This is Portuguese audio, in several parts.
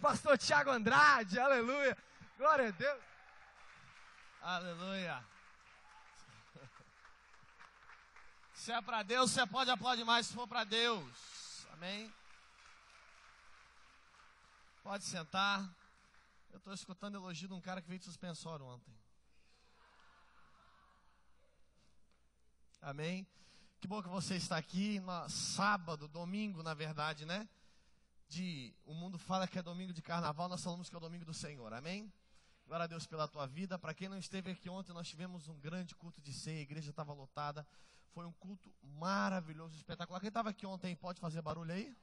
pastor Tiago Andrade, aleluia, glória a Deus. Aleluia. Se é para Deus, você pode aplaudir mais se for para Deus. Amém? Pode sentar. Eu estou escutando elogio de um cara que veio de suspensório ontem. Amém? Que bom que você está aqui no sábado, domingo, na verdade, né? O mundo fala que é domingo de carnaval, nós falamos que é o domingo do Senhor. Amém? Glória a Deus pela tua vida. Para quem não esteve aqui ontem, nós tivemos um grande culto de ceia, a igreja estava lotada. Foi um culto maravilhoso, espetacular. Quem estava aqui ontem pode fazer barulho aí?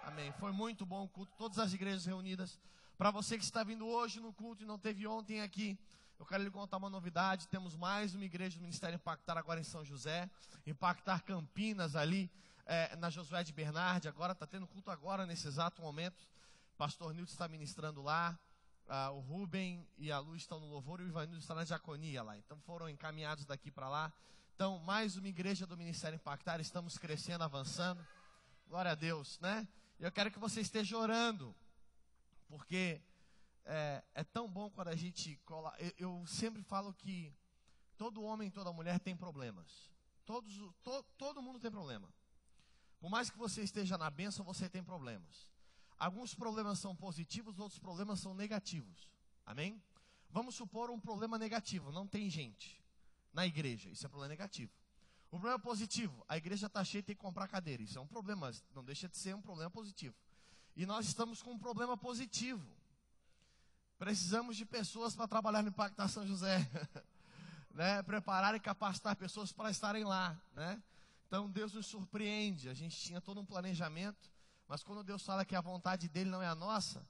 Amém. Foi muito bom o culto, todas as igrejas reunidas. Para você que está vindo hoje no culto e não teve ontem aqui, eu quero lhe contar uma novidade. Temos mais uma igreja do Ministério Impactar agora em São José. Impactar Campinas ali, na Josué de Bernardi. Agora está tendo culto agora, nesse exato momento. Pastor Nilton está ministrando lá. O Rubem e a Lu estão no louvor e o Ivanildo está na diaconia lá. Então foram encaminhados daqui para lá. Então, mais uma igreja do Ministério Impactar. Estamos crescendo, avançando. Glória a Deus, né? Eu quero que você esteja orando. Porque é tão bom quando a gente cola. Eu sempre falo que todo homem e toda mulher tem problemas. Todo mundo tem problema. Por mais que você esteja na bênção, você tem problemas. Alguns problemas são positivos, outros problemas são negativos. Amém? Vamos supor um problema negativo. Não tem gente na igreja. Isso é problema negativo. O problema positivo. A igreja está cheia e tem que comprar cadeira. Isso é um problema. Não deixa de ser um problema positivo. E nós estamos com um problema positivo. Precisamos de pessoas para trabalhar no Impactar São José. Né? Preparar e capacitar pessoas para estarem lá. Né? Então Deus nos surpreende. A gente tinha todo um planejamento. Mas quando Deus fala que a vontade dele não é a nossa,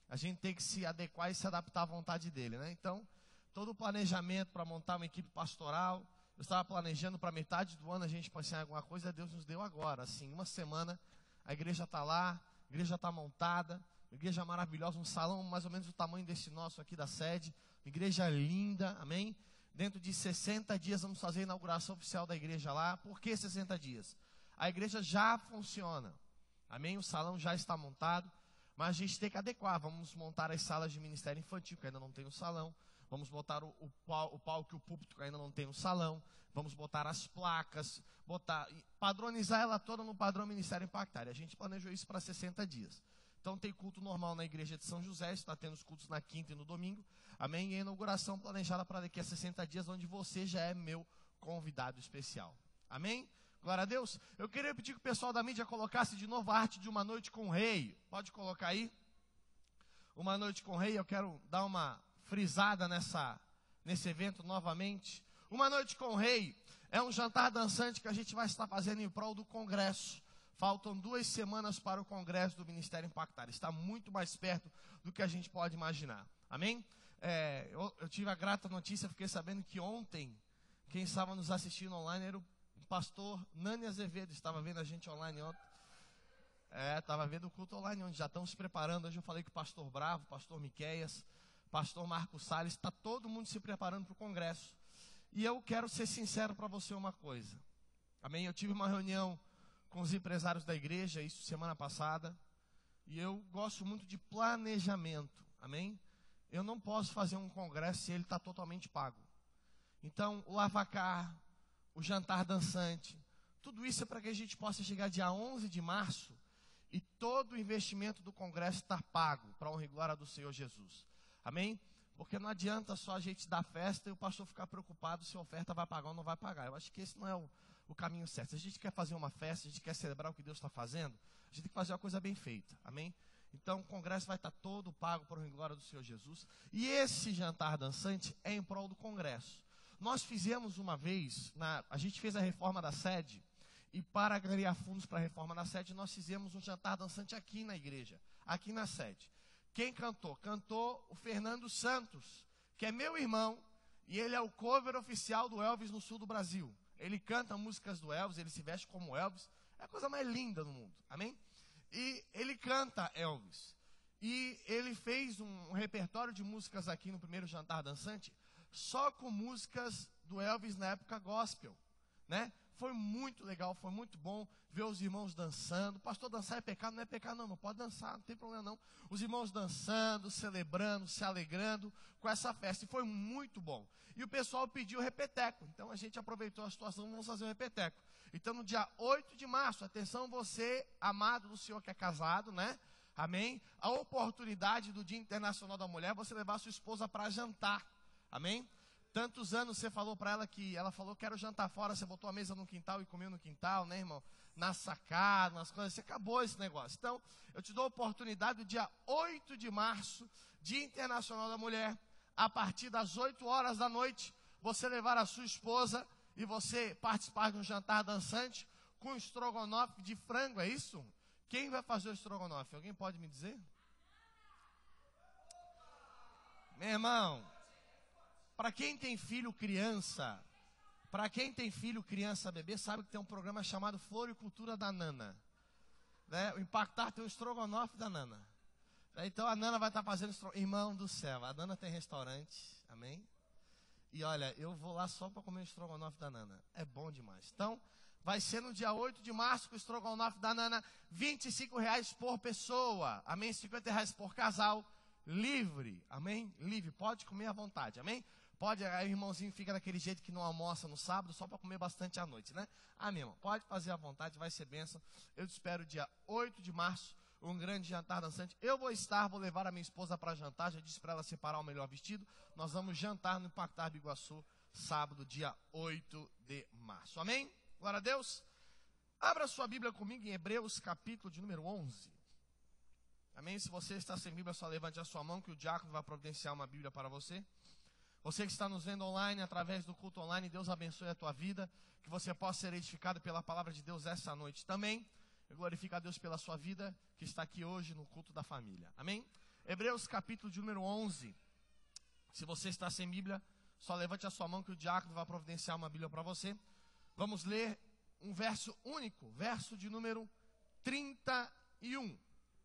a gente tem que se adequar e se adaptar à vontade dele, né? Então, todo o planejamento para montar uma equipe pastoral, eu estava planejando para metade do ano a gente pensar em alguma coisa, Deus nos deu agora, assim, uma semana, a igreja está lá, a igreja está montada, uma igreja maravilhosa, um salão mais ou menos do tamanho desse nosso aqui da sede, uma igreja linda, amém? Dentro de 60 dias vamos fazer a inauguração oficial da igreja lá. Por que 60 dias? A igreja já funciona. Amém? O salão já está montado, mas a gente tem que adequar. Vamos montar as salas de ministério infantil, que ainda não tem o salão. Vamos botar o palco e o púlpito, que ainda não tem o salão. Vamos botar as placas, padronizar ela toda no padrão Ministério Impactar. E a gente planejou isso para 60 dias. Então tem culto normal na igreja de São José, está tendo os cultos na quinta e no domingo. Amém? E a inauguração planejada para daqui a 60 dias, onde você já é meu convidado especial. Amém? Glória a Deus. Eu queria pedir que o pessoal da mídia colocasse de novo a arte de Uma Noite com o Rei. Pode colocar aí? Uma Noite com o Rei. Eu quero dar uma frisada nesse evento novamente. Uma Noite com o Rei é um jantar dançante que a gente vai estar fazendo em prol do Congresso. Faltam 2 semanas para o Congresso do Ministério Impactar. Está muito mais perto do que a gente pode imaginar. Amém? Eu tive a grata notícia, fiquei sabendo que ontem, quem estava nos assistindo online era o pastor Nani Azevedo, estava vendo a gente online ontem. Estava vendo o culto online, onde já estão se preparando. Hoje eu falei com o pastor Bravo, pastor Miqueias, pastor Marcos Salles, está todo mundo se preparando para o congresso. E eu quero ser sincero para você uma coisa. Amém? Eu tive uma reunião com os empresários da igreja, isso semana passada, e eu gosto muito de planejamento. Amém? Eu não posso fazer um congresso se ele está totalmente pago. Então, o lavacar, o jantar dançante, tudo isso é para que a gente possa chegar dia 11 de março e todo o investimento do congresso estar pago para a honra e glória do Senhor Jesus. Amém? Porque não adianta só a gente dar festa e o pastor ficar preocupado se a oferta vai pagar ou não vai pagar. Eu acho que esse não é o caminho certo. Se a gente quer fazer uma festa, a gente quer celebrar o que Deus está fazendo, a gente tem que fazer uma coisa bem feita. Amém? Então o congresso vai estar todo pago para a honra e glória do Senhor Jesus. E esse jantar dançante é em prol do congresso. Nós fizemos uma vez, a gente fez a reforma da sede, e para ganhar fundos para a reforma da sede, nós fizemos um jantar dançante aqui na igreja, aqui na sede. Quem cantou? Cantou o Fernando Santos, que é meu irmão, e ele é o cover oficial do Elvis no sul do Brasil. Ele canta músicas do Elvis, ele se veste como Elvis, é a coisa mais linda do mundo, amém? E ele canta Elvis. E ele fez um repertório de músicas aqui no primeiro jantar dançante, só com músicas do Elvis na época gospel, né? Foi muito legal, foi muito bom ver os irmãos dançando. Pastor, dançar é pecado? Não é pecado não, pode dançar, não tem problema não. Os irmãos dançando, celebrando, se alegrando com essa festa, e foi muito bom. E o pessoal pediu repeteco, então a gente aproveitou a situação, vamos fazer um repeteco. Então no dia 8 de março, atenção você, amado do Senhor que é casado, né? Amém? A oportunidade do Dia Internacional da Mulher, você levar sua esposa para jantar, amém? Tantos anos você falou para ela que, ela falou, quero jantar fora, você botou a mesa no quintal e comeu no quintal, né, irmão? Na sacada, nas coisas, você acabou esse negócio. Então, eu te dou a oportunidade do dia 8 de março, Dia Internacional da Mulher, a partir das 8 horas da noite, você levar a sua esposa e você participar de um jantar dançante com estrogonofe de frango, é isso? Quem vai fazer o estrogonofe? Alguém pode me dizer? Meu irmão, para quem tem filho criança, bebê, sabe que tem um programa chamado Floricultura da Nana. Né? O Impactar tem o estrogonofe da Nana. Então a Nana vai estar fazendo estrogonofe. Irmão do céu, a Nana tem restaurante, amém? E olha, eu vou lá só para comer o estrogonofe da Nana. É bom demais. Então, vai ser no dia 8 de março com o estrogonofe da Nana, R$25 por pessoa, amém? R$50 por casal, livre, amém? Livre, pode comer à vontade, amém? Pode, aí o irmãozinho fica daquele jeito que não almoça no sábado, só para comer bastante à noite, né? Ah, meu irmão, pode fazer à vontade, vai ser bênção. Eu te espero dia 8 de março, um grande jantar dançante. Eu vou levar a minha esposa para jantar, já disse para ela separar o melhor vestido. Nós vamos jantar no Impactar Biguaçu, sábado, dia 8 de março, amém? Glória a Deus. Abra sua Bíblia comigo em Hebreus, capítulo de número 11. Amém? Se você está sem Bíblia, só levante a sua mão que o diácono vai providenciar uma Bíblia para você. Você que está nos vendo online, através do culto online, Deus abençoe a tua vida, que você possa ser edificado pela palavra de Deus essa noite também. Eu glorifico a Deus pela sua vida, que está aqui hoje no culto da família. Amém? Hebreus, capítulo de número 11. Se você está sem Bíblia, só levante a sua mão que o diácono vai providenciar uma Bíblia para você. Vamos ler um verso único, verso de número 31.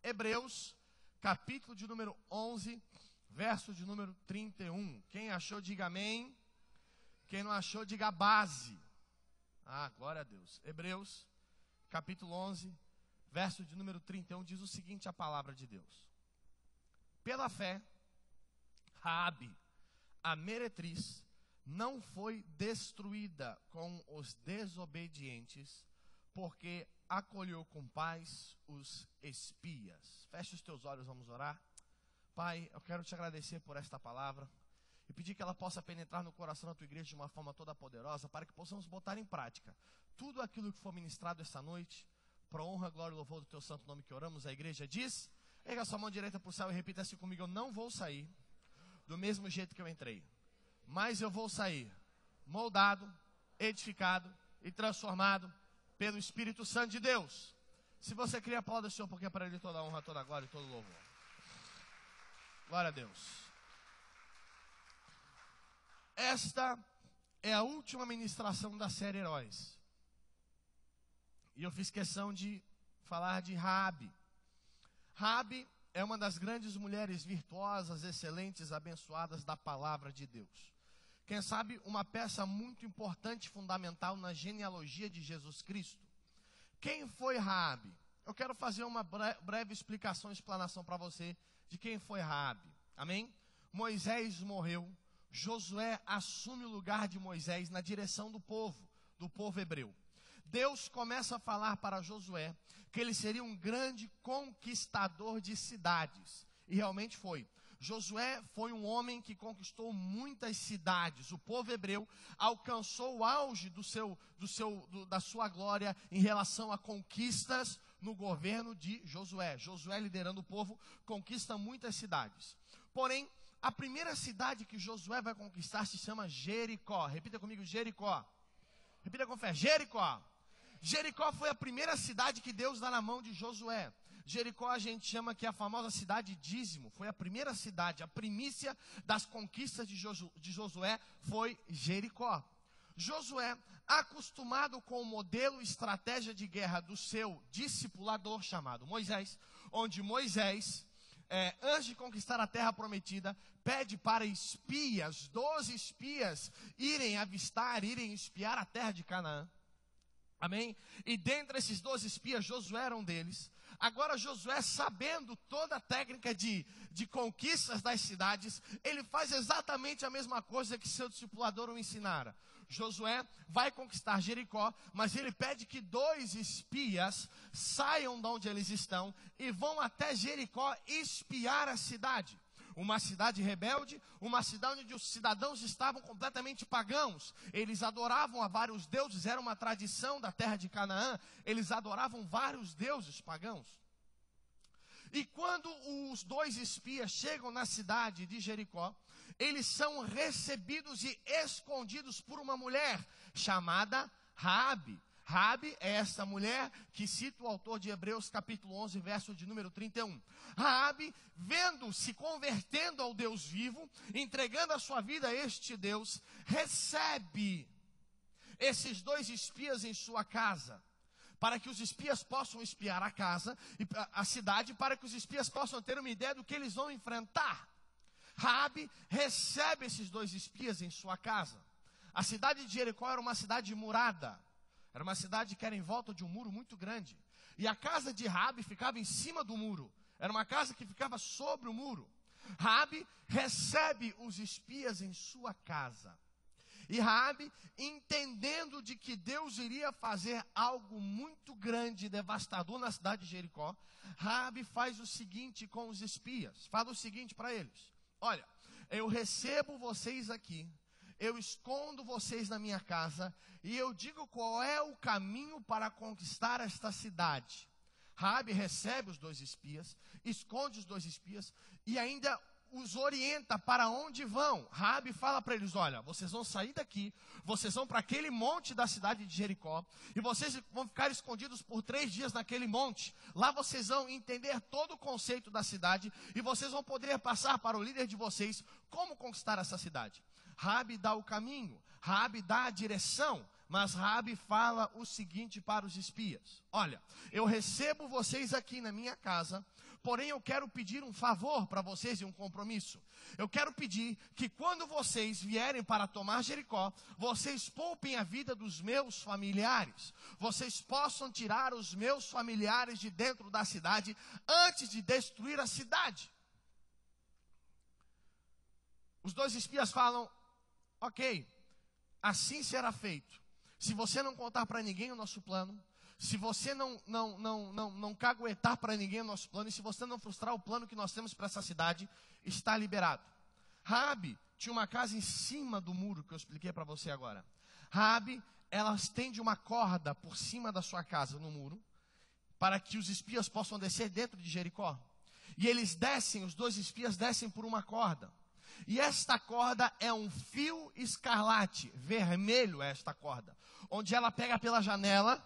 Hebreus, capítulo de número 11, verso de número 31. Quem achou, diga amém. Quem não achou, diga base. Ah, glória a Deus. Hebreus, capítulo 11, verso de número 31, diz o seguinte, a palavra de Deus. Pela fé, Raabe, a meretriz, não foi destruída com os desobedientes, porque acolheu com paz os espias. Feche os teus olhos, vamos orar. Pai, eu quero te agradecer por esta palavra e pedir que ela possa penetrar no coração da tua igreja de uma forma toda poderosa, para que possamos botar em prática tudo aquilo que for ministrado esta noite, para honra, glória e louvor do teu santo nome que oramos. A igreja diz, erga sua mão direita para o céu e repita assim comigo, eu não vou sair do mesmo jeito que eu entrei, mas eu vou sair moldado, edificado e transformado pelo Espírito Santo de Deus. Se você crê, aplauda o Senhor, porque é para Ele toda a honra, toda a glória e todo o louvor. Glória a Deus. Esta é a última ministração da série Heróis. E eu fiz questão de falar de Raabe. Raabe é uma das grandes mulheres virtuosas, excelentes, abençoadas da palavra de Deus. Quem sabe uma peça muito importante, fundamental na genealogia de Jesus Cristo. Quem foi Raabe? Eu quero fazer uma breve explicação, explanação para você de quem foi Raabe. Amém? Moisés morreu. Josué assume o lugar de Moisés na direção do povo hebreu. Deus começa a falar para Josué que ele seria um grande conquistador de cidades. E realmente foi. Josué foi um homem que conquistou muitas cidades. O povo hebreu alcançou o auge da sua glória em relação a conquistas no governo de Josué. Josué, liderando o povo, conquista muitas cidades. Porém, a primeira cidade que Josué vai conquistar se chama Jericó. Repita comigo, Jericó. Repita com fé, Jericó. Jericó foi a primeira cidade que Deus dá na mão de Josué. Jericó a gente chama que é a famosa cidade dízimo. Foi a primeira cidade, a primícia das conquistas de Josué foi Jericó. Josué, acostumado com o modelo e estratégia de guerra do seu discipulador chamado Moisés, onde Moisés, antes de conquistar a terra prometida, pede para espias, 12 espias, irem espiar a terra de Canaã. Amém? E dentre esses 12 espias, Josué era um deles. Agora Josué, sabendo toda a técnica de conquistas das cidades, ele faz exatamente a mesma coisa que seu discipulador o ensinara. Josué vai conquistar Jericó, mas ele pede que 2 espias saiam de onde eles estão e vão até Jericó espiar a cidade. Uma cidade rebelde, uma cidade onde os cidadãos estavam completamente pagãos. Eles adoravam a vários deuses, era uma tradição da terra de Canaã. Eles adoravam vários deuses pagãos. E quando os 2 espias chegam na cidade de Jericó, eles são recebidos e escondidos por uma mulher chamada Raabe. Raabe é essa mulher que cita o autor de Hebreus capítulo 11, verso de número 31. Raabe, se convertendo ao Deus vivo, entregando a sua vida a este Deus, recebe esses 2 espias em sua casa, para que os espias possam espiar a casa, a cidade, para que os espias possam ter uma ideia do que eles vão enfrentar. Raabe recebe esses 2 espias em sua casa. A cidade de Jericó era uma cidade murada. Era uma cidade que era em volta de um muro muito grande. E a casa de Raabe ficava em cima do muro. Era uma casa que ficava sobre o muro. Raabe recebe os espias em sua casa. E Raabe, entendendo de que Deus iria fazer algo muito grande e devastador na cidade de Jericó, Raabe faz o seguinte com os espias. Fala o seguinte para eles: olha, eu recebo vocês aqui, eu escondo vocês na minha casa, e eu digo qual é o caminho para conquistar esta cidade. Raabe recebe os 2 espias, esconde os 2 espias, e ainda os orienta para onde vão. Raabe fala para eles: olha, vocês vão sair daqui, vocês vão para aquele monte da cidade de Jericó, e vocês vão ficar escondidos por 3 dias naquele monte. Lá vocês vão entender todo o conceito da cidade, e vocês vão poder passar para o líder de vocês como conquistar essa cidade. Raabe dá o caminho, Raabe dá a direção, mas Raabe fala o seguinte para os espias: olha, eu recebo vocês aqui na minha casa, porém eu quero pedir um favor para vocês e um compromisso. Eu quero pedir que quando vocês vierem para tomar Jericó, vocês poupem a vida dos meus familiares. Vocês possam tirar os meus familiares de dentro da cidade antes de destruir a cidade. Os 2 espias falam: ok, assim será feito. Se você não contar para ninguém o nosso plano, se você não caguetar para ninguém o nosso plano, e se você não frustrar o plano que nós temos para essa cidade, está liberado. Raabe tinha uma casa em cima do muro, que eu expliquei para você agora. Raabe, ela estende uma corda por cima da sua casa, no muro, para que os espias possam descer dentro de Jericó. E eles descem, os 2 espias descem por uma corda. E esta corda é um fio escarlate, vermelho é esta corda, onde ela pega pela janela,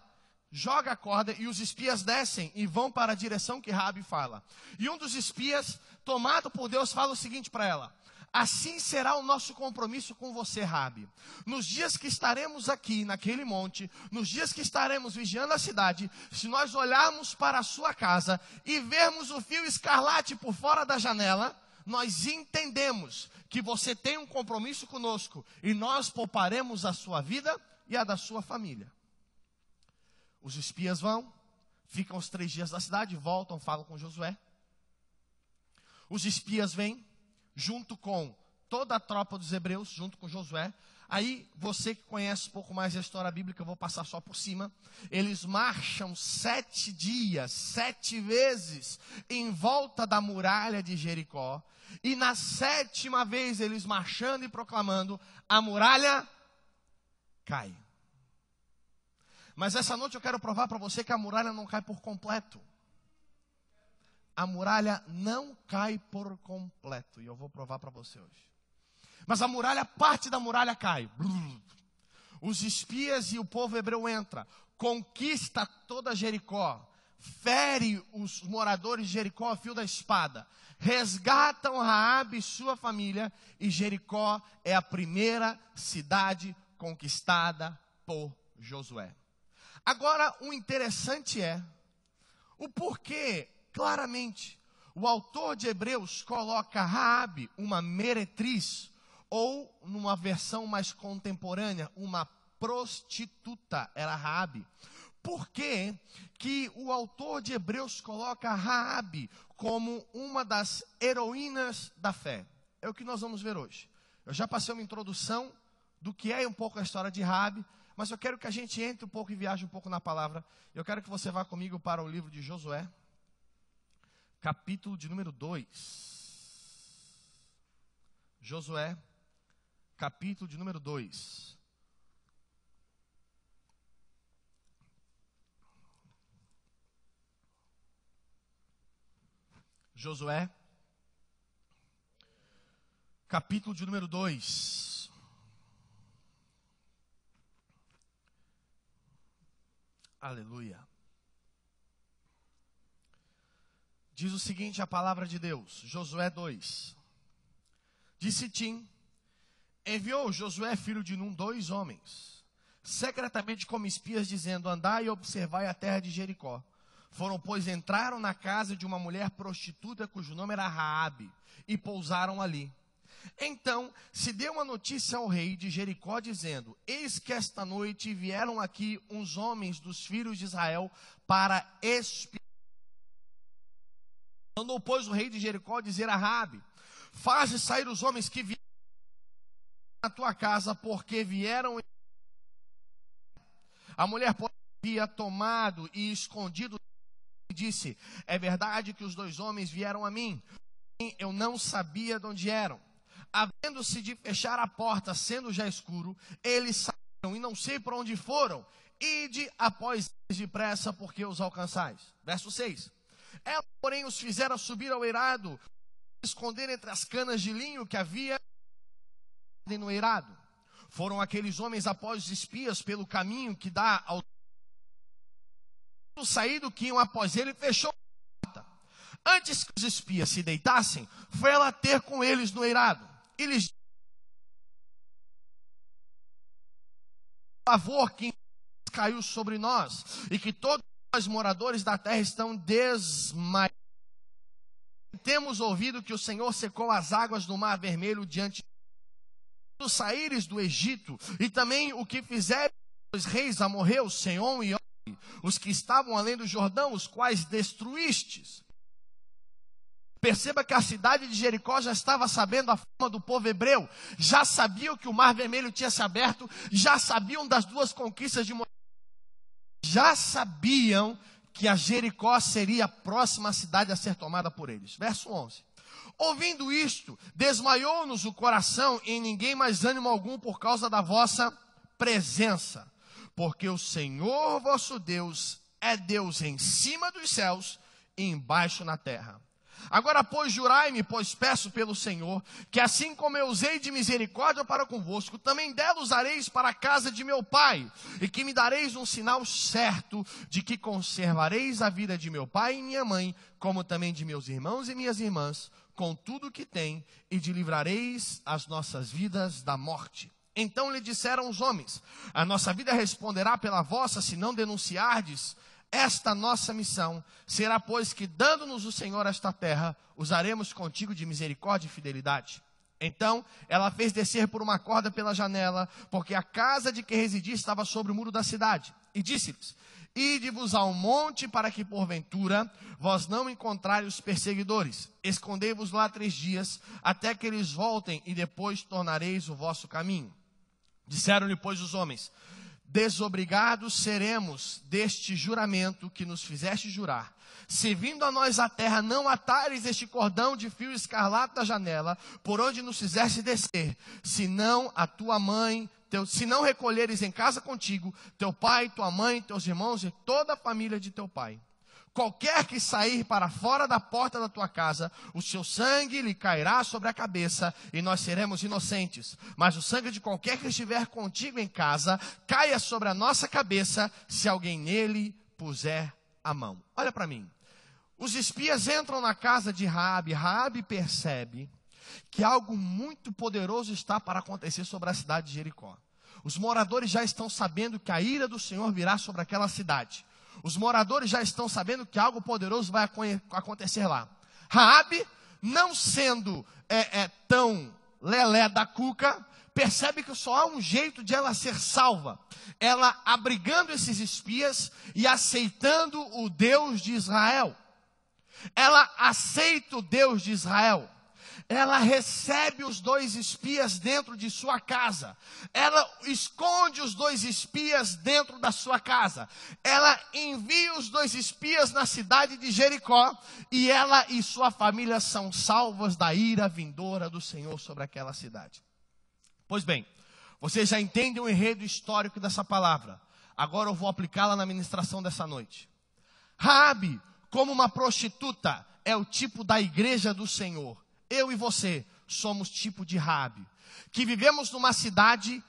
joga a corda e os espias descem e vão para a direção que Raabe fala. E um dos espias, tomado por Deus, fala o seguinte para ela: assim será o nosso compromisso com você, Raabe. Nos dias que estaremos aqui naquele monte, nos dias que estaremos vigiando a cidade, se nós olharmos para a sua casa e vermos o fio escarlate por fora da janela, nós entendemos que você tem um compromisso conosco e nós pouparemos a sua vida e a da sua família. Os espias vão, ficam os 3 dias na cidade, voltam, falam com Josué. Os espias vêm, junto com toda a tropa dos hebreus, junto com Josué. Aí, você que conhece um pouco mais a história bíblica, eu vou passar só por cima. Eles marcham 7 dias, 7 vezes, em volta da muralha de Jericó. E na 7ª vez, eles marchando e proclamando, a muralha cai. Mas essa noite eu quero provar para você que a muralha não cai por completo. A muralha não cai por completo. E eu vou provar para você hoje. Mas a muralha, parte da muralha cai. Os espias e o povo hebreu entra, conquista toda Jericó, fere os moradores de Jericó a fio da espada, resgatam Raabe e sua família, e Jericó é a primeira cidade conquistada por Josué. Agora, o interessante é o porquê, claramente, o autor de Hebreus coloca Raabe, uma meretriz, ou, numa versão mais contemporânea, uma prostituta, era Raabe. Por que que o autor de Hebreus coloca Raabe como uma das heroínas da fé? É o que nós vamos ver hoje. Eu já passei uma introdução do que é um pouco a história de Raabe, mas eu quero que a gente entre um pouco e viaje um pouco na palavra. Eu quero que você vá comigo para o livro de Josué, capítulo de número 2. Josué, capítulo de número 2. Josué, capítulo de número 2. Aleluia. Diz o seguinte a palavra de Deus, Josué 2. Disse Tim, enviou Josué, filho de Num, 2 homens, secretamente como espias, dizendo, andai e observai a terra de Jericó. Foram, pois, entraram na casa de uma mulher prostituta, cujo nome era Raabe, e pousaram ali. Então se deu uma notícia ao rei de Jericó, dizendo, eis que esta noite vieram aqui uns homens dos filhos de Israel para espiar. Mandou, pois, o rei de Jericó dizer a Raabe, faze sair os homens que vieram na tua casa, porque vieram. A mulher, porém, havia tomado e escondido, e disse, é verdade que os 2 homens vieram a mim, eu não sabia de onde eram. Havendo-se de fechar a porta, sendo já escuro, eles saíram e não sei para onde foram. Ide após eles depressa, porque os alcançais. Verso 6. Ela, porém, os fizera subir ao eirado, esconder entre as canas de linho que havia no eirado. Foram aqueles homens após os espias pelo caminho que dá ao saído, que iam após ele, fechou a porta. Antes que os espias se deitassem, foi ela ter com eles no eirado. E lhes disse, favor que caiu sobre nós, e que todos nós moradores da terra estão desmaiados. Temos ouvido que o Senhor secou as águas do Mar Vermelho diante dos saíres do Egito, e também o que fizeram os reis amorreus, Seom e Og, os que estavam além do Jordão, os quais destruístes. Perceba que a cidade de Jericó já estava sabendo a fama do povo hebreu, já sabiam que o Mar Vermelho tinha se aberto, já sabiam das 2 conquistas de Moisés, já sabiam que a Jericó seria a próxima cidade a ser tomada por eles. Verso 11. Ouvindo isto, desmaiou-nos o coração, e em ninguém mais ânimo algum por causa da vossa presença. Porque o Senhor vosso Deus é Deus em cima dos céus e embaixo na terra. Agora, pois, jurai-me, pois peço pelo Senhor, que assim como eu usei de misericórdia para convosco, também dela usareis para a casa de meu pai, e que me dareis um sinal certo de que conservareis a vida de meu pai e minha mãe, como também de meus irmãos e minhas irmãs, com tudo o que tem, e de livrareis as nossas vidas da morte. Então lhe disseram os homens, a nossa vida responderá pela vossa, se não denunciardes esta nossa missão. Será, pois, que dando-nos o Senhor esta terra, usaremos contigo de misericórdia e fidelidade. Então ela fez descer por uma corda pela janela, porque a casa de que residia estava sobre o muro da cidade. E disse-lhes, ide-vos ao monte, para que porventura vós não encontrarem os perseguidores. Escondei-vos lá 3 dias, até que eles voltem, e depois tornareis o vosso caminho. Disseram-lhe, pois, os homens, desobrigados seremos deste juramento que nos fizeste jurar. Se vindo a nós a terra não atares este cordão de fio escarlate da janela, por onde nos fizeste descer, senão a tua mãe, se não recolheres em casa contigo, teu pai, tua mãe, teus irmãos e toda a família de teu pai. Qualquer que sair para fora da porta da tua casa, o seu sangue lhe cairá sobre a cabeça, e nós seremos inocentes. Mas o sangue de qualquer que estiver contigo em casa, caia sobre a nossa cabeça, se alguém nele puser a mão. Olha para mim. Os espias entram na casa de Raabe. Raabe percebe que algo muito poderoso está para acontecer sobre a cidade de Jericó. Os moradores já estão sabendo que a ira do Senhor virá sobre aquela cidade. Os moradores já estão sabendo que algo poderoso vai acontecer lá. Raabe, não sendo tão lelé da cuca, percebe que só há um jeito de ela ser salva. Ela abrigando esses espias e aceitando o Deus de Israel. Ela aceita o Deus de Israel. Ela recebe os 2 espias dentro de sua casa. Ela esconde os 2 espias dentro da sua casa. Ela envia os 2 espias na cidade de Jericó. E ela e sua família são salvos da ira vindoura do Senhor sobre aquela cidade. Pois bem, vocês já entendem o enredo histórico dessa palavra. Agora eu vou aplicá-la na ministração dessa noite. Raabe, como uma prostituta, é o tipo da igreja do Senhor. Eu e você somos tipo de Raabe, que vivemos numa cidade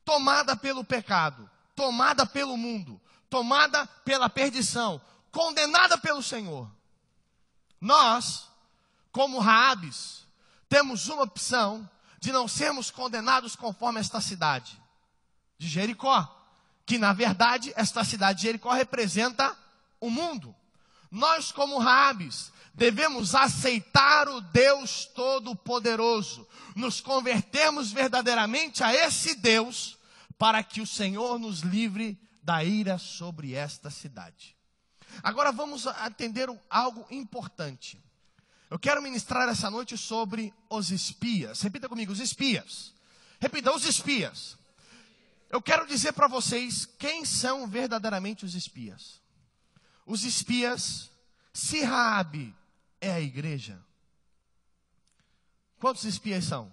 tomada pelo pecado, tomada pelo mundo, tomada pela perdição, condenada pelo Senhor. Nós, como Raabes, temos uma opção de não sermos condenados conforme esta cidade de Jericó, que na verdade esta cidade de Jericó representa o mundo. Nós, como Raabes, devemos aceitar o Deus Todo-Poderoso, nos convertermos verdadeiramente a esse Deus, para que o Senhor nos livre da ira sobre esta cidade. Agora vamos atender algo importante. Eu quero ministrar essa noite sobre os espias. Repita comigo, os espias. Repita, os espias. Eu quero dizer para vocês quem são verdadeiramente os espias. Os espias, se Raabe é a igreja, quantos espias são?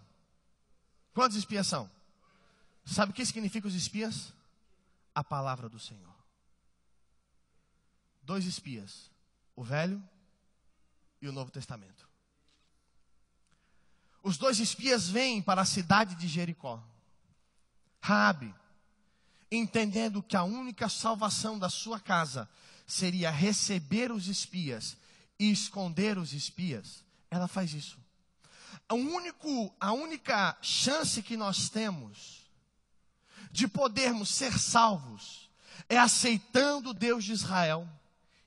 Quantos espias são? Sabe o que significa os espias? A palavra do Senhor. 2 espias, o Velho e o Novo Testamento. Os 2 espias vêm para a cidade de Jericó. Raabe, entendendo que a única salvação da sua casa seria receber os espias e esconder os espias, ela faz isso. A única chance que nós temos de podermos ser salvos é aceitando o Deus de Israel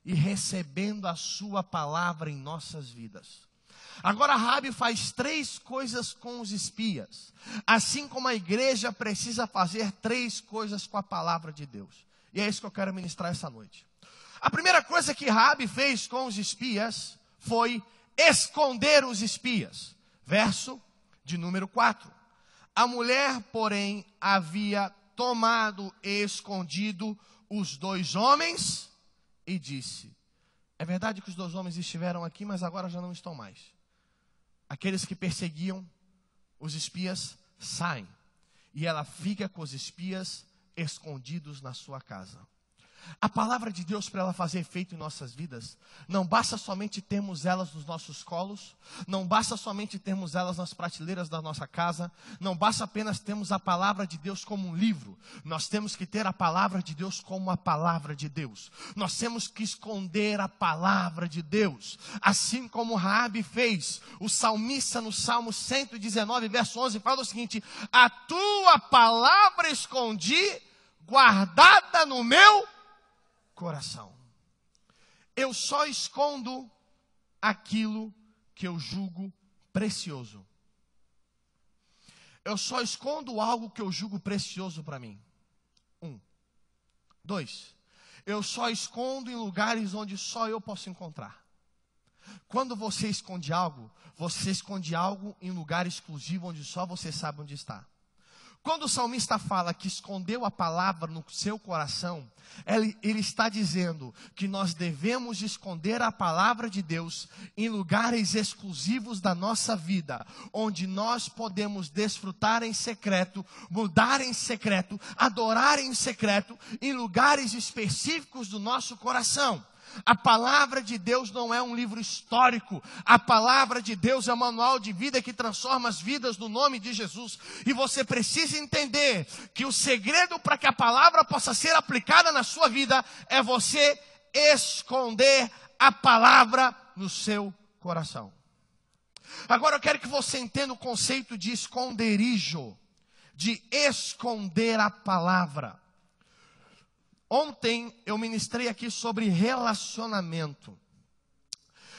e recebendo a sua palavra em nossas vidas. Agora Raabe faz 3 coisas com os espias, assim como a igreja precisa fazer 3 coisas com a palavra de Deus. E é isso que eu quero ministrar essa noite. A primeira coisa que Raabe fez com os espias foi esconder os espias. Verso de número 4. A mulher, porém, havia tomado e escondido os 2 homens e disse: é verdade que os 2 homens estiveram aqui, mas agora já não estão mais. Aqueles que perseguiam os espias saem. E ela fica com os espias escondidos na sua casa. A palavra de Deus, para ela fazer efeito em nossas vidas, não basta somente termos elas nos nossos colos, não basta somente termos elas nas prateleiras da nossa casa, não basta apenas termos a palavra de Deus como um livro. Nós temos que ter a palavra de Deus como a palavra de Deus. Nós temos que esconder a palavra de Deus, assim como Raabe fez. O salmista no Salmo 119, verso 11, fala o seguinte: a tua palavra escondi, guardada no meu coração. Eu só escondo aquilo que eu julgo precioso. Eu só escondo algo que eu julgo precioso para mim. 1. 2. Eu só escondo em lugares onde só eu posso encontrar. Quando você esconde algo em lugar exclusivo onde só você sabe onde está. Quando o salmista fala que escondeu a palavra no seu coração, ele está dizendo que nós devemos esconder a palavra de Deus em lugares exclusivos da nossa vida, onde nós podemos desfrutar em secreto, mudar em secreto, adorar em secreto, em lugares específicos do nosso coração. A palavra de Deus não é um livro histórico. A palavra de Deus é um manual de vida que transforma as vidas no nome de Jesus. E você precisa entender que o segredo para que a palavra possa ser aplicada na sua vida é você esconder a palavra no seu coração. Agora eu quero que você entenda o conceito de esconderijo, de esconder a palavra. Ontem eu ministrei aqui sobre relacionamento.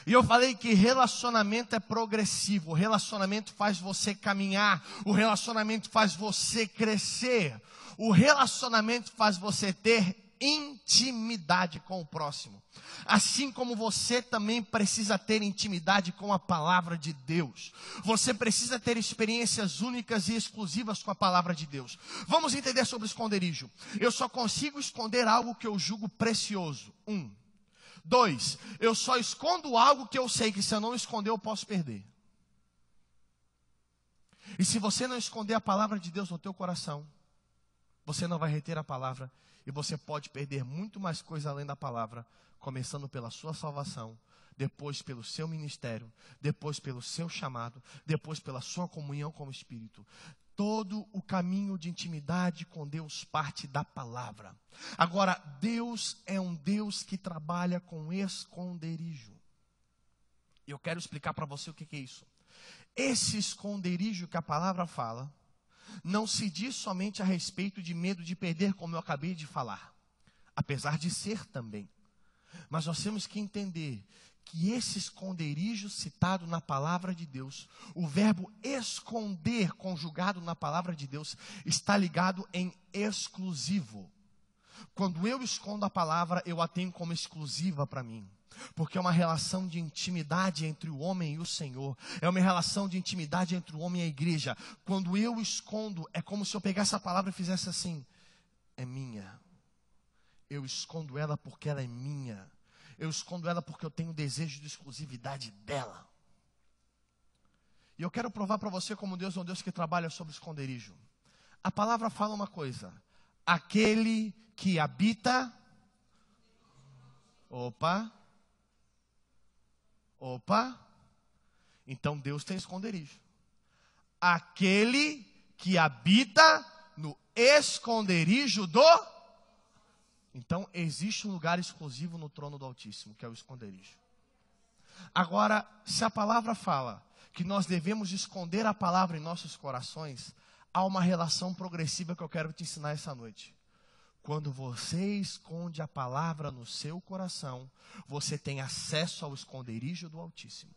E eu falei que relacionamento é progressivo, o relacionamento faz você caminhar, o relacionamento faz você crescer, o relacionamento faz você ter intimidade com o próximo. Assim como você também precisa ter intimidade com a palavra de Deus. Você precisa ter experiências únicas e exclusivas com a palavra de Deus. Vamos entender sobre esconderijo. Eu só consigo esconder algo que eu julgo precioso. 2, eu só escondo algo que eu sei que se eu não esconder eu posso perder. E se você não esconder a palavra de Deus no teu coração, você não vai reter a palavra e você pode perder muito mais coisa além da palavra, começando pela sua salvação, depois pelo seu ministério, depois pelo seu chamado, depois pela sua comunhão com o Espírito. Todo o caminho de intimidade com Deus parte da palavra. Agora, Deus é um Deus que trabalha com esconderijo. Eu quero explicar para você o que é isso. Esse esconderijo que a palavra fala, não se diz somente a respeito de medo de perder, como eu acabei de falar. Apesar de ser também. Mas nós temos que entender que esse esconderijo citado na palavra de Deus, o verbo esconder conjugado na palavra de Deus, está ligado em exclusivo. Quando eu escondo a palavra, eu a tenho como exclusiva para mim. Porque é uma relação de intimidade entre o homem e o Senhor. É uma relação de intimidade entre o homem e a igreja. Quando eu escondo, é como se eu pegasse a palavra e fizesse assim: é minha. Eu escondo ela porque ela é minha. Eu escondo ela porque eu tenho desejo de exclusividade dela. E eu quero provar para você como Deus é um Deus que trabalha sobre esconderijo. A palavra fala uma coisa: aquele que habita... Opa. Então Deus tem esconderijo. Aquele que habita no esconderijo do... Então existe um lugar exclusivo no trono do Altíssimo, que é o esconderijo. Agora, se a palavra fala que nós devemos esconder a palavra em nossos corações, há uma relação progressiva que eu quero te ensinar essa noite. Quando você esconde a palavra no seu coração, você tem acesso ao esconderijo do Altíssimo.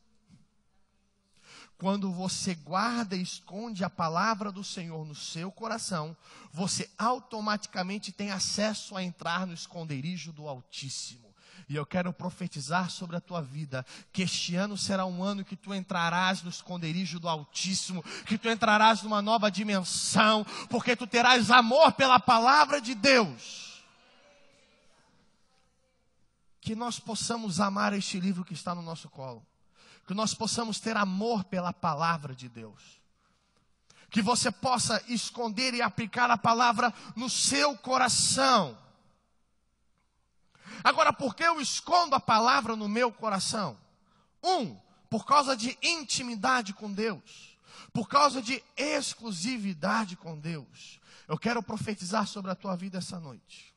Quando você guarda e esconde a palavra do Senhor no seu coração, você automaticamente tem acesso a entrar no esconderijo do Altíssimo. E eu quero profetizar sobre a tua vida, que este ano será um ano que tu entrarás no esconderijo do Altíssimo, que tu entrarás numa nova dimensão, porque tu terás amor pela palavra de Deus. Que nós possamos amar este livro que está no nosso colo, que nós possamos ter amor pela palavra de Deus, que você possa esconder e aplicar a palavra no seu coração. Agora, por que eu escondo a palavra no meu coração? Por causa de intimidade com Deus. Por causa de exclusividade com Deus. Eu quero profetizar sobre a tua vida essa noite.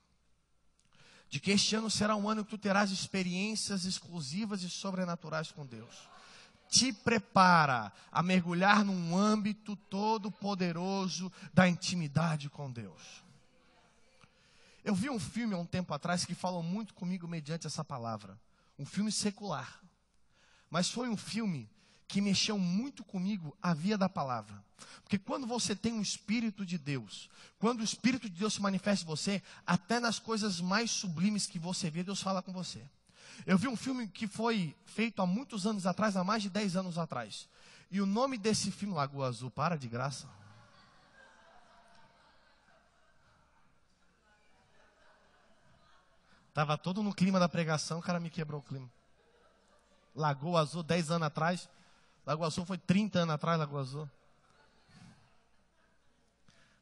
De que este ano será um ano que tu terás experiências exclusivas e sobrenaturais com Deus. Te prepara a mergulhar num âmbito todo poderoso da intimidade com Deus. Eu vi um filme há um tempo atrás que falou muito comigo mediante essa palavra. Um filme secular. Mas foi um filme que mexeu muito comigo a via da palavra. Porque quando você tem o Espírito de Deus, quando o Espírito de Deus se manifesta em você, até nas coisas mais sublimes que você vê, Deus fala com você. Eu vi um filme que foi feito há muitos anos atrás, há mais de 10 anos atrás. E o nome desse filme, Lagoa Azul, para de graça. Estava todo no clima da pregação, o cara me quebrou o clima. Lagoa Azul, 10 anos atrás. Lagoa Azul foi 30 anos atrás, Lagoa Azul.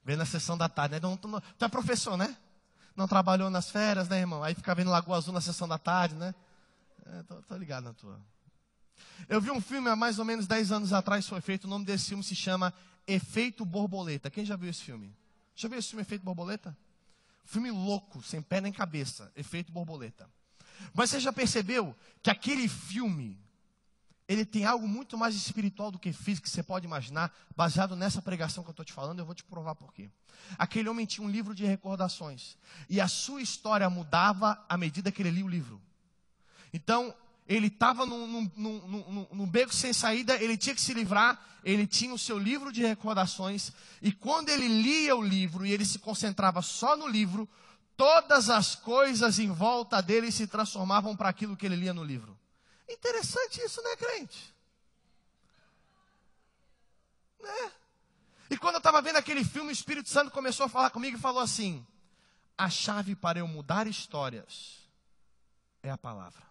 Veio na sessão da tarde, né? Tu é professor, né? Não trabalhou nas férias, né, irmão? Aí fica vendo Lagoa Azul na sessão da tarde, né? Tô ligado na tua. Eu vi um filme há mais ou menos 10 anos atrás, foi feito. O nome desse filme se chama Efeito Borboleta. Quem já viu esse filme? Já viu esse filme, Efeito Borboleta? Filme louco, sem pé nem cabeça, Efeito Borboleta. Mas você já percebeu que aquele filme, ele tem algo muito mais espiritual do que físico, que você pode imaginar, baseado nessa pregação que eu estou te falando, eu vou te provar por quê. Aquele homem tinha um livro de recordações, e a sua história mudava à medida que ele lia o livro. Então, ele estava num beco sem saída, ele tinha que se livrar, ele tinha o seu livro de recordações, e quando ele lia o livro e ele se concentrava só no livro, todas as coisas em volta dele se transformavam para aquilo que ele lia no livro. Interessante isso, né, crente? Né? E quando eu estava vendo aquele filme, o Espírito Santo começou a falar comigo e falou assim: a chave para eu mudar histórias é a palavra.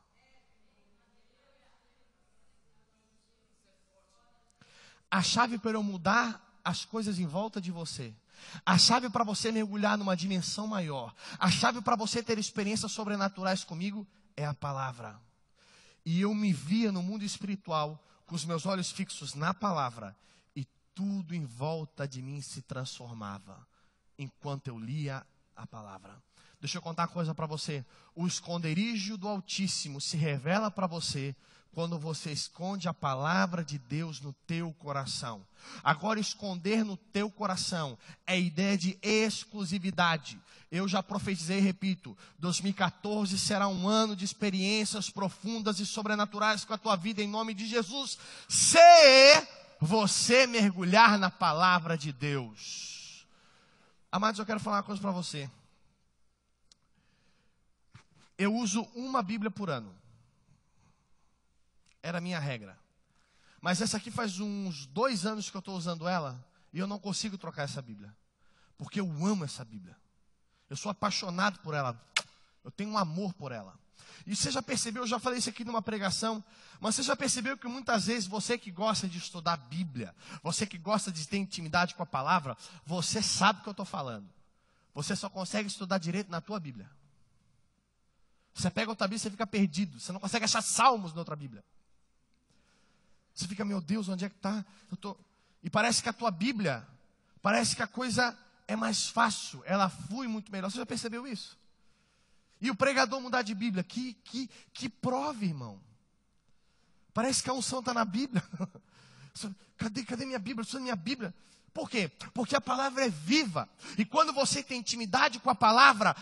A chave para eu mudar as coisas em volta de você, a chave para você mergulhar numa dimensão maior, a chave para você ter experiências sobrenaturais comigo é a palavra. E eu me via no mundo espiritual com os meus olhos fixos na palavra, e tudo em volta de mim se transformava enquanto eu lia a palavra. Deixa eu contar uma coisa para você. O esconderijo do Altíssimo se revela para você quando você esconde a palavra de Deus no teu coração. Agora, esconder no teu coração é ideia de exclusividade. Eu já profetizei e repito, 2014 será um ano de experiências profundas e sobrenaturais com a tua vida em nome de Jesus. Se você mergulhar na palavra de Deus. Amados, eu quero falar uma coisa para você. Eu uso uma Bíblia por ano. Era a minha regra. Mas essa aqui faz uns 2 anos que eu estou usando ela, e eu não consigo trocar essa Bíblia. Porque eu amo essa Bíblia. Eu sou apaixonado por ela. Eu tenho um amor por ela. E você já percebeu, eu já falei isso aqui numa pregação, mas você já percebeu que muitas vezes você que gosta de estudar a Bíblia, você que gosta de ter intimidade com a palavra, você sabe o que eu estou falando. Você só consegue estudar direito na tua Bíblia. Você pega outra Bíblia e você fica perdido. Você não consegue achar salmos na outra Bíblia. Você fica, meu Deus, onde é que está? E parece que a tua Bíblia, parece que a coisa é mais fácil. Ela flui muito melhor. Você já percebeu isso? E o pregador mudar de Bíblia. Que prova, irmão. Parece que a unção está na Bíblia. Cadê minha Bíblia? Eu preciso da minha Bíblia. Por quê? Porque a palavra é viva. E quando você tem intimidade com a palavra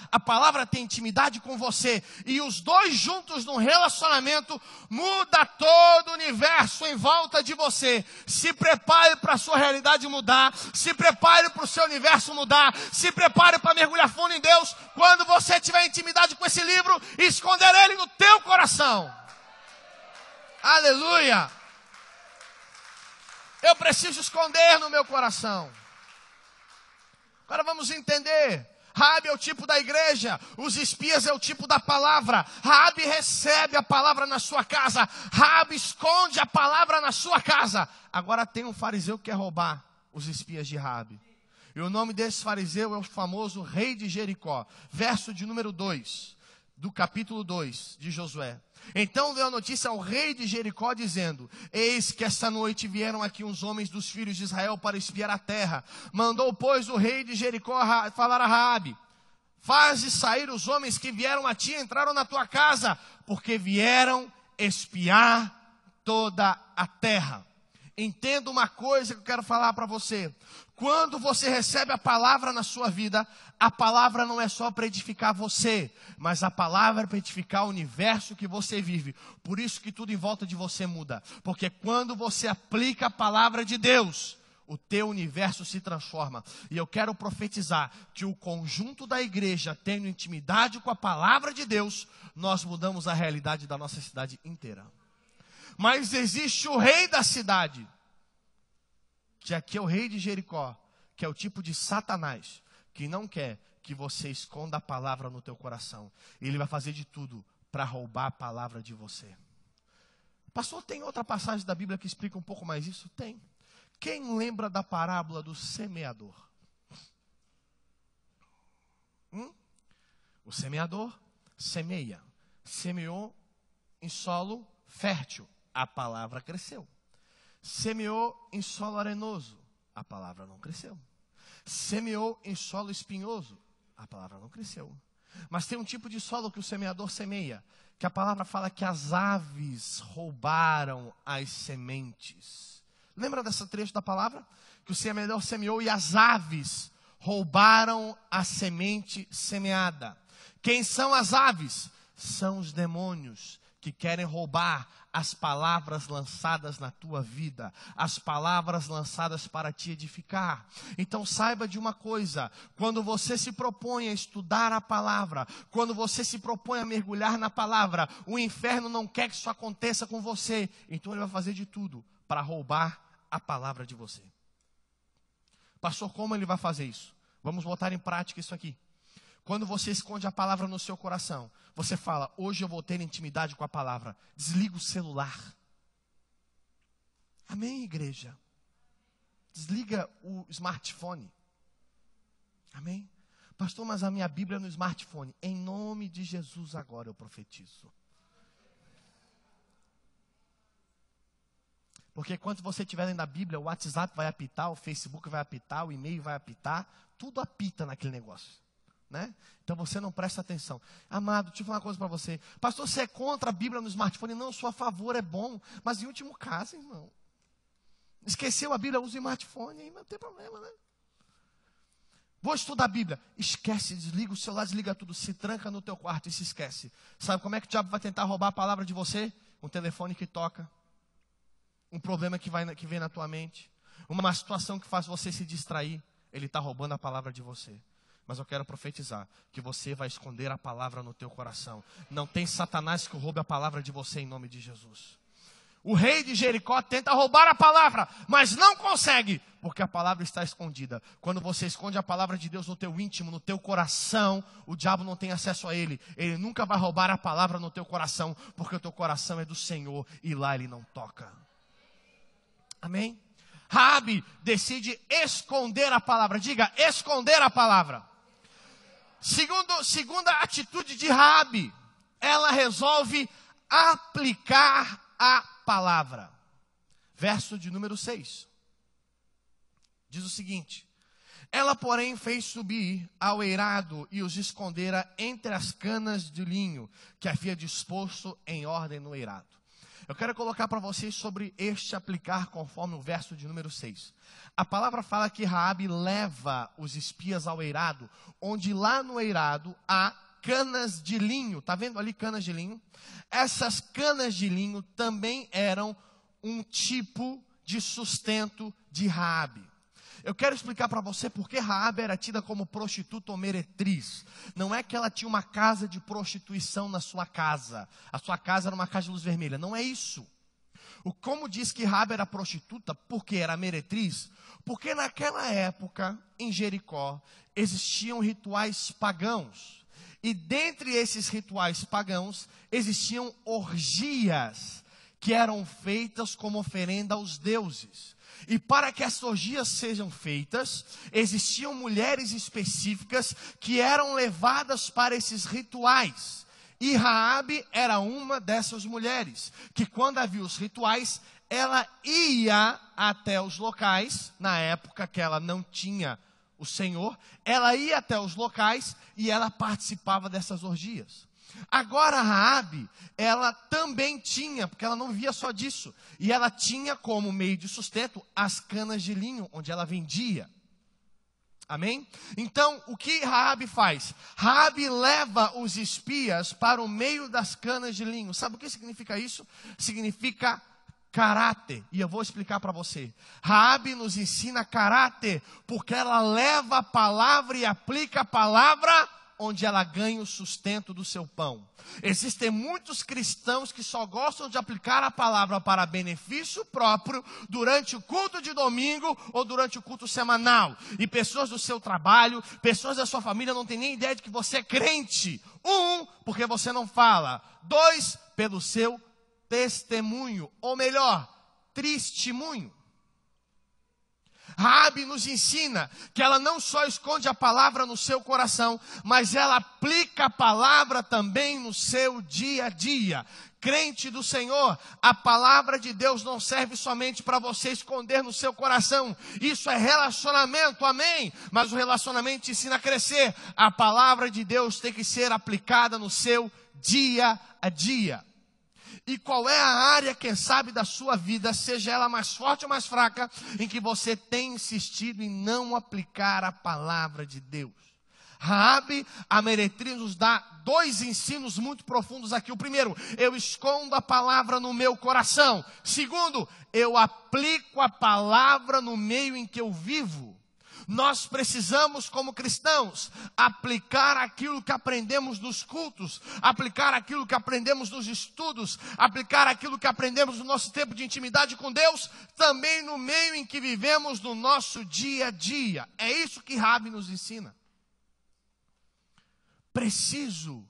tem intimidade com você. E os dois juntos num relacionamento muda todo o universo em volta de você. Se prepare para a sua realidade mudar. Se prepare para o seu universo mudar. Se prepare para mergulhar fundo em Deus. Quando você tiver intimidade com esse livro, esconder ele no teu coração. Aleluia! Eu preciso esconder no meu coração. Agora vamos entender. Raabe é o tipo da igreja. Os espias é o tipo da palavra. Raabe recebe a palavra na sua casa. Raabe esconde a palavra na sua casa. Agora tem um fariseu que quer roubar os espias de Raabe. E o nome desse fariseu é o famoso rei de Jericó. Verso de número 2, do capítulo 2 de Josué. Então veio a notícia ao rei de Jericó dizendo: eis que esta noite vieram aqui uns homens dos filhos de Israel para espiar a terra. Mandou, pois, o rei de Jericó falar a Raabe: faze sair os homens que vieram a ti e entraram na tua casa, porque vieram espiar toda a terra. Entenda uma coisa que eu quero falar para você. Quando você recebe a palavra na sua vida, a palavra não é só para edificar você, mas a palavra é para edificar o universo que você vive. Por isso que tudo em volta de você muda. Porque quando você aplica a palavra de Deus, o teu universo se transforma. E eu quero profetizar que o conjunto da igreja, tendo intimidade com a palavra de Deus, nós mudamos a realidade da nossa cidade inteira. Mas existe o rei da cidade, que aqui é o rei de Jericó, que é o tipo de Satanás, que não quer que você esconda a palavra no teu coração. Ele vai fazer de tudo para roubar a palavra de você. Pastor, tem outra passagem da Bíblia que explica um pouco mais isso? Tem. Quem lembra da parábola do semeador? O semeador semeia. Semeou em solo fértil. A palavra cresceu. Semeou em solo arenoso. A palavra não cresceu. Semeou em solo espinhoso. A palavra não cresceu. Mas tem um tipo de solo que o semeador semeia, que a palavra fala que as aves roubaram as sementes. Lembra desse trecho da palavra? Que o semeador semeou e as aves roubaram a semente semeada. Quem são as aves? São os demônios que querem roubar as palavras lançadas na tua vida, as palavras lançadas para te edificar. Então saiba de uma coisa: quando você se propõe a estudar a palavra, quando você se propõe a mergulhar na palavra, o inferno não quer que isso aconteça com você, então ele vai fazer de tudo para roubar a palavra de você. Pastor, como ele vai fazer isso? Vamos botar em prática isso aqui. Quando você esconde a palavra no seu coração, você fala: hoje eu vou ter intimidade com a palavra. Desliga o celular. Amém, igreja? Desliga o smartphone. Amém? Pastor, mas a minha Bíblia é no smartphone. Em nome de Jesus agora eu profetizo. Porque quando você estiver lendo a Bíblia, o WhatsApp vai apitar, o Facebook vai apitar, o e-mail vai apitar. Tudo apita naquele negócio. Né? Então você não presta atenção. Amado, deixa eu falar uma coisa para você. Pastor, você é contra a Bíblia no smartphone? Não, eu sou a favor, é bom. Mas em último caso, irmão, esqueceu a Bíblia, usa o smartphone, aí não tem problema, né? Vou estudar a Bíblia. Esquece, desliga o celular, desliga tudo. Se tranca no teu quarto e se esquece. Sabe como é que o diabo vai tentar roubar a palavra de você? Um telefone que toca. Um problema que vem na tua mente. Uma situação que faz você se distrair. Ele está roubando a palavra de você. Mas eu quero profetizar que você vai esconder a palavra no teu coração. Não tem Satanás que roube a palavra de você em nome de Jesus. O rei de Jericó tenta roubar a palavra, mas não consegue, porque a palavra está escondida. Quando você esconde a palavra de Deus no teu íntimo, no teu coração, o diabo não tem acesso a ele. Ele nunca vai roubar a palavra no teu coração, porque o teu coração é do Senhor e lá ele não toca. Amém? Raabe decide esconder a palavra. Diga, esconder a palavra. Segunda atitude de Raabe, ela resolve aplicar a palavra. Verso de número 6. Diz o seguinte: ela, porém, fez subir ao eirado e os escondera entre as canas de linho que havia disposto em ordem no eirado. Eu quero colocar para vocês sobre este aplicar conforme o verso de número 6. A palavra fala que Raabe leva os espias ao eirado, onde lá no eirado há canas de linho. Está vendo ali canas de linho? Essas canas de linho também eram um tipo de sustento de Raabe. Eu quero explicar para você por que Raabe era tida como prostituta ou meretriz. Não é que ela tinha uma casa de prostituição na sua casa. A sua casa era uma casa de luz vermelha. Não é isso. Como diz que Raabe era prostituta? Porque era meretriz? Porque naquela época, em Jericó, existiam rituais pagãos. E dentre esses rituais pagãos, existiam orgias que eram feitas como oferenda aos deuses. E para que essas orgias sejam feitas, existiam mulheres específicas que eram levadas para esses rituais. E Raabe era uma dessas mulheres, que quando havia os rituais, ela ia até os locais, na época que ela não tinha o Senhor, ela ia até os locais e ela participava dessas orgias. Agora Raabe, ela também tinha, porque ela não via só disso, e ela tinha como meio de sustento as canas de linho, onde ela vendia. Amém? Então, o que Raabe faz? Raabe leva os espias para o meio das canas de linho. Sabe o que significa isso? Significa caráter, e eu vou explicar para você. Raabe nos ensina caráter, porque ela leva a palavra e aplica a palavra onde ela ganha o sustento do seu pão. Existem muitos cristãos que só gostam de aplicar a palavra para benefício próprio durante o culto de domingo ou durante o culto semanal. E pessoas do seu trabalho, pessoas da sua família não têm nem ideia de que você é crente. 1, porque você não fala. 2, pelo seu testemunho, ou melhor, testemunho. Raabe nos ensina que ela não só esconde a palavra no seu coração, mas ela aplica a palavra também no seu dia a dia. Crente do Senhor, a palavra de Deus não serve somente para você esconder no seu coração. Isso é relacionamento, amém? Mas o relacionamento te ensina a crescer. A palavra de Deus tem que ser aplicada no seu dia a dia. E qual é a área, quem sabe, da sua vida, seja ela mais forte ou mais fraca, em que você tem insistido em não aplicar a palavra de Deus? Raabe, a meretriz, nos dá dois ensinos muito profundos aqui. O primeiro, eu escondo a palavra no meu coração. Segundo, eu aplico a palavra no meio em que eu vivo. Nós precisamos, como cristãos, aplicar aquilo que aprendemos nos cultos, aplicar aquilo que aprendemos nos estudos, aplicar aquilo que aprendemos no nosso tempo de intimidade com Deus, também no meio em que vivemos no nosso dia a dia. É isso que Raabe nos ensina. Preciso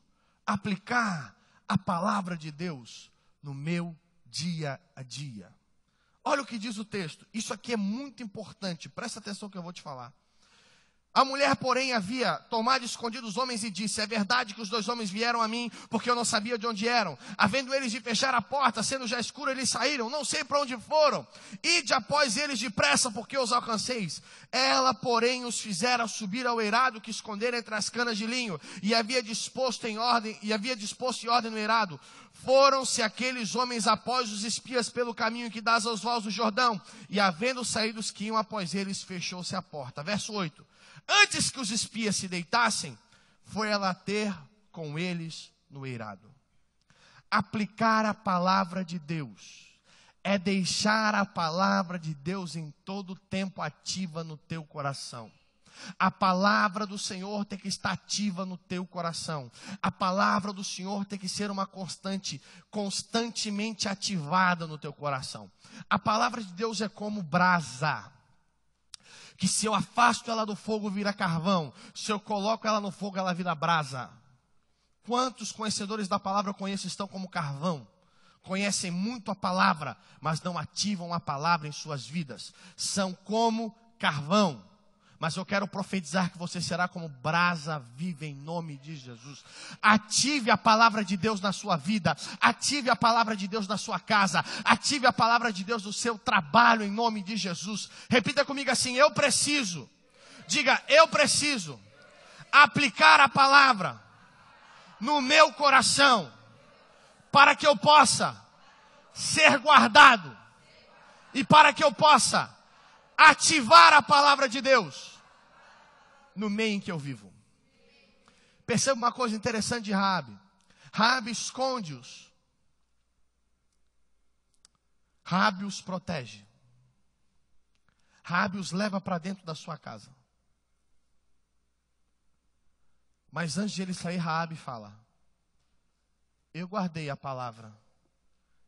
aplicar a palavra de Deus no meu dia a dia. Olha o que diz o texto. Isso aqui é muito importante. Presta atenção que eu vou te falar. A mulher, porém, havia tomado escondido os homens e disse: é verdade que os dois homens vieram a mim, porque eu não sabia de onde eram. Havendo eles de fechar a porta, sendo já escuro, eles saíram. Não sei para onde foram. Ide após eles depressa, porque os alcanceis. Ela, porém, os fizera subir ao eirado que esconderam entre as canas de linho, e havia disposto em ordem no eirado. Foram-se aqueles homens após os espias pelo caminho que dá aos vales do Jordão, e havendo saído os que iam após eles, fechou-se a porta. Verso 8. Antes que os espias se deitassem, foi ela ter com eles no eirado. Aplicar a palavra de Deus é deixar a palavra de Deus em todo tempo ativa no teu coração. A palavra do Senhor tem que estar ativa no teu coração. A palavra do Senhor tem que ser uma constantemente ativada no teu coração. A palavra de Deus é como brasa, que se eu afasto ela do fogo vira carvão, se eu coloco ela no fogo ela vira brasa. Quantos conhecedores da palavra eu conheço estão como carvão? Conhecem muito a palavra, mas não ativam a palavra em suas vidas. São como carvão. Mas eu quero profetizar que você será como brasa viva em nome de Jesus. Ative a palavra de Deus na sua vida. Ative a palavra de Deus na sua casa. Ative a palavra de Deus no seu trabalho em nome de Jesus. Repita comigo assim: eu preciso. Diga, eu preciso aplicar a palavra no meu coração, para que eu possa ser guardado e para que eu possa ativar a palavra de Deus no meio em que eu vivo. Perceba uma coisa interessante de Raabe. Raabe esconde-os. Raabe os protege. Raabe os leva para dentro da sua casa. Mas antes de ele sair, Raabe fala: eu guardei a palavra,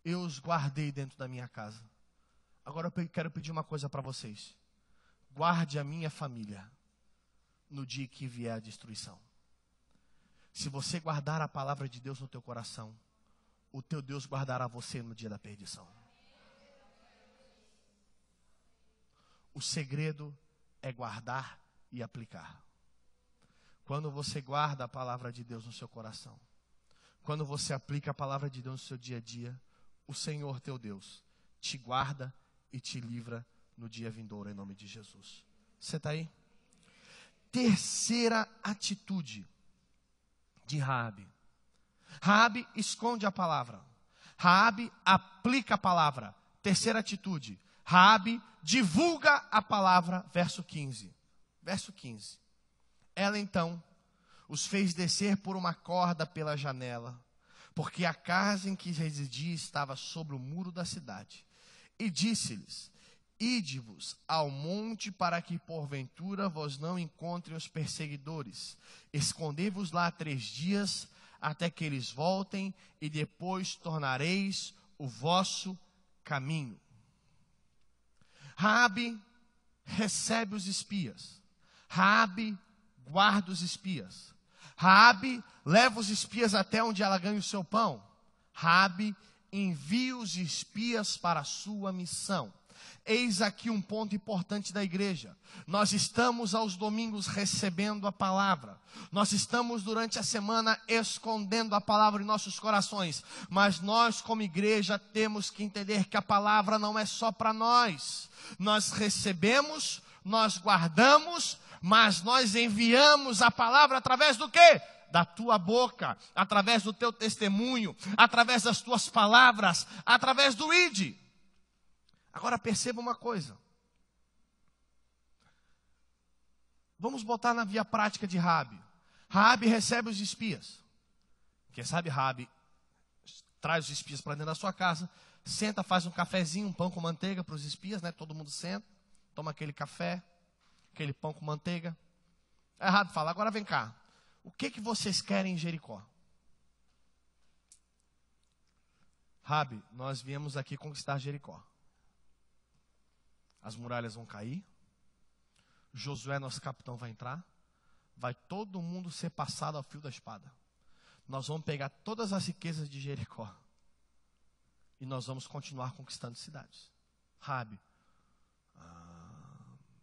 eu os guardei dentro da minha casa. Agora eu quero pedir uma coisa para vocês: guarde a minha família no dia que vier a destruição. Se você guardar a palavra de Deus no teu coração, o teu Deus guardará você no dia da perdição. O segredo é guardar e aplicar. Quando você guarda a palavra de Deus no seu coração, quando você aplica a palavra de Deus no seu dia a dia, o Senhor teu Deus te guarda e te livra no dia vindouro, em nome de Jesus. Você está aí? Terceira atitude de Raabe. Raabe esconde a palavra. Raabe aplica a palavra. Terceira atitude. Raabe divulga a palavra. Verso 15. Verso 15. Ela então os fez descer por uma corda pela janela, porque a casa em que residia estava sobre o muro da cidade. E disse-lhes: ide-vos ao monte para que porventura vos não encontrem os perseguidores. Escondei-vos lá 3 dias até que eles voltem, e depois tornareis o vosso caminho. Raabe recebe os espias. Raabe guarda os espias. Raabe leva os espias até onde ela ganha o seu pão. Raabe envia os espias para a sua missão. Eis aqui um ponto importante da igreja. Nós estamos aos domingos recebendo a palavra. Nós estamos durante a semana escondendo a palavra em nossos corações. Mas nós, como igreja, temos que entender que a palavra não é só para nós. Nós recebemos, nós guardamos, mas nós enviamos a palavra através do quê? Da tua boca, através do teu testemunho, através das tuas palavras, através do ide. Agora perceba uma coisa. Vamos botar na via prática de Raabe. Raabe recebe os espias. Quem sabe Raabe traz os espias para dentro da sua casa, senta, faz um cafezinho, um pão com manteiga para os espias, né? Todo mundo senta, toma aquele café, aquele pão com manteiga. Aí Raabe fala, agora vem cá, o que vocês querem em Jericó? Raabe, nós viemos aqui conquistar Jericó. As muralhas vão cair, Josué, nosso capitão, vai entrar, vai todo mundo ser passado ao fio da espada. Nós vamos pegar todas as riquezas de Jericó e nós vamos continuar conquistando cidades. Raabe,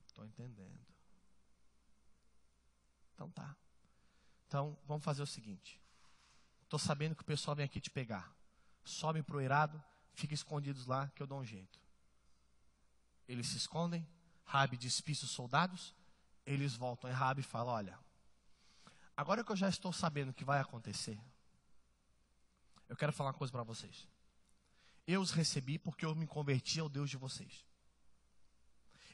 estou entendendo. Então tá. Então vamos fazer o seguinte. Estou sabendo que o pessoal vem aqui te pegar. Sobe para o eirado, fica escondidos lá que eu dou um jeito. Eles se escondem, Raabe despista os soldados, eles voltam e Raabe fala, olha, agora que eu já estou sabendo o que vai acontecer, eu quero falar uma coisa para vocês. Eu os recebi porque eu me converti ao Deus de vocês.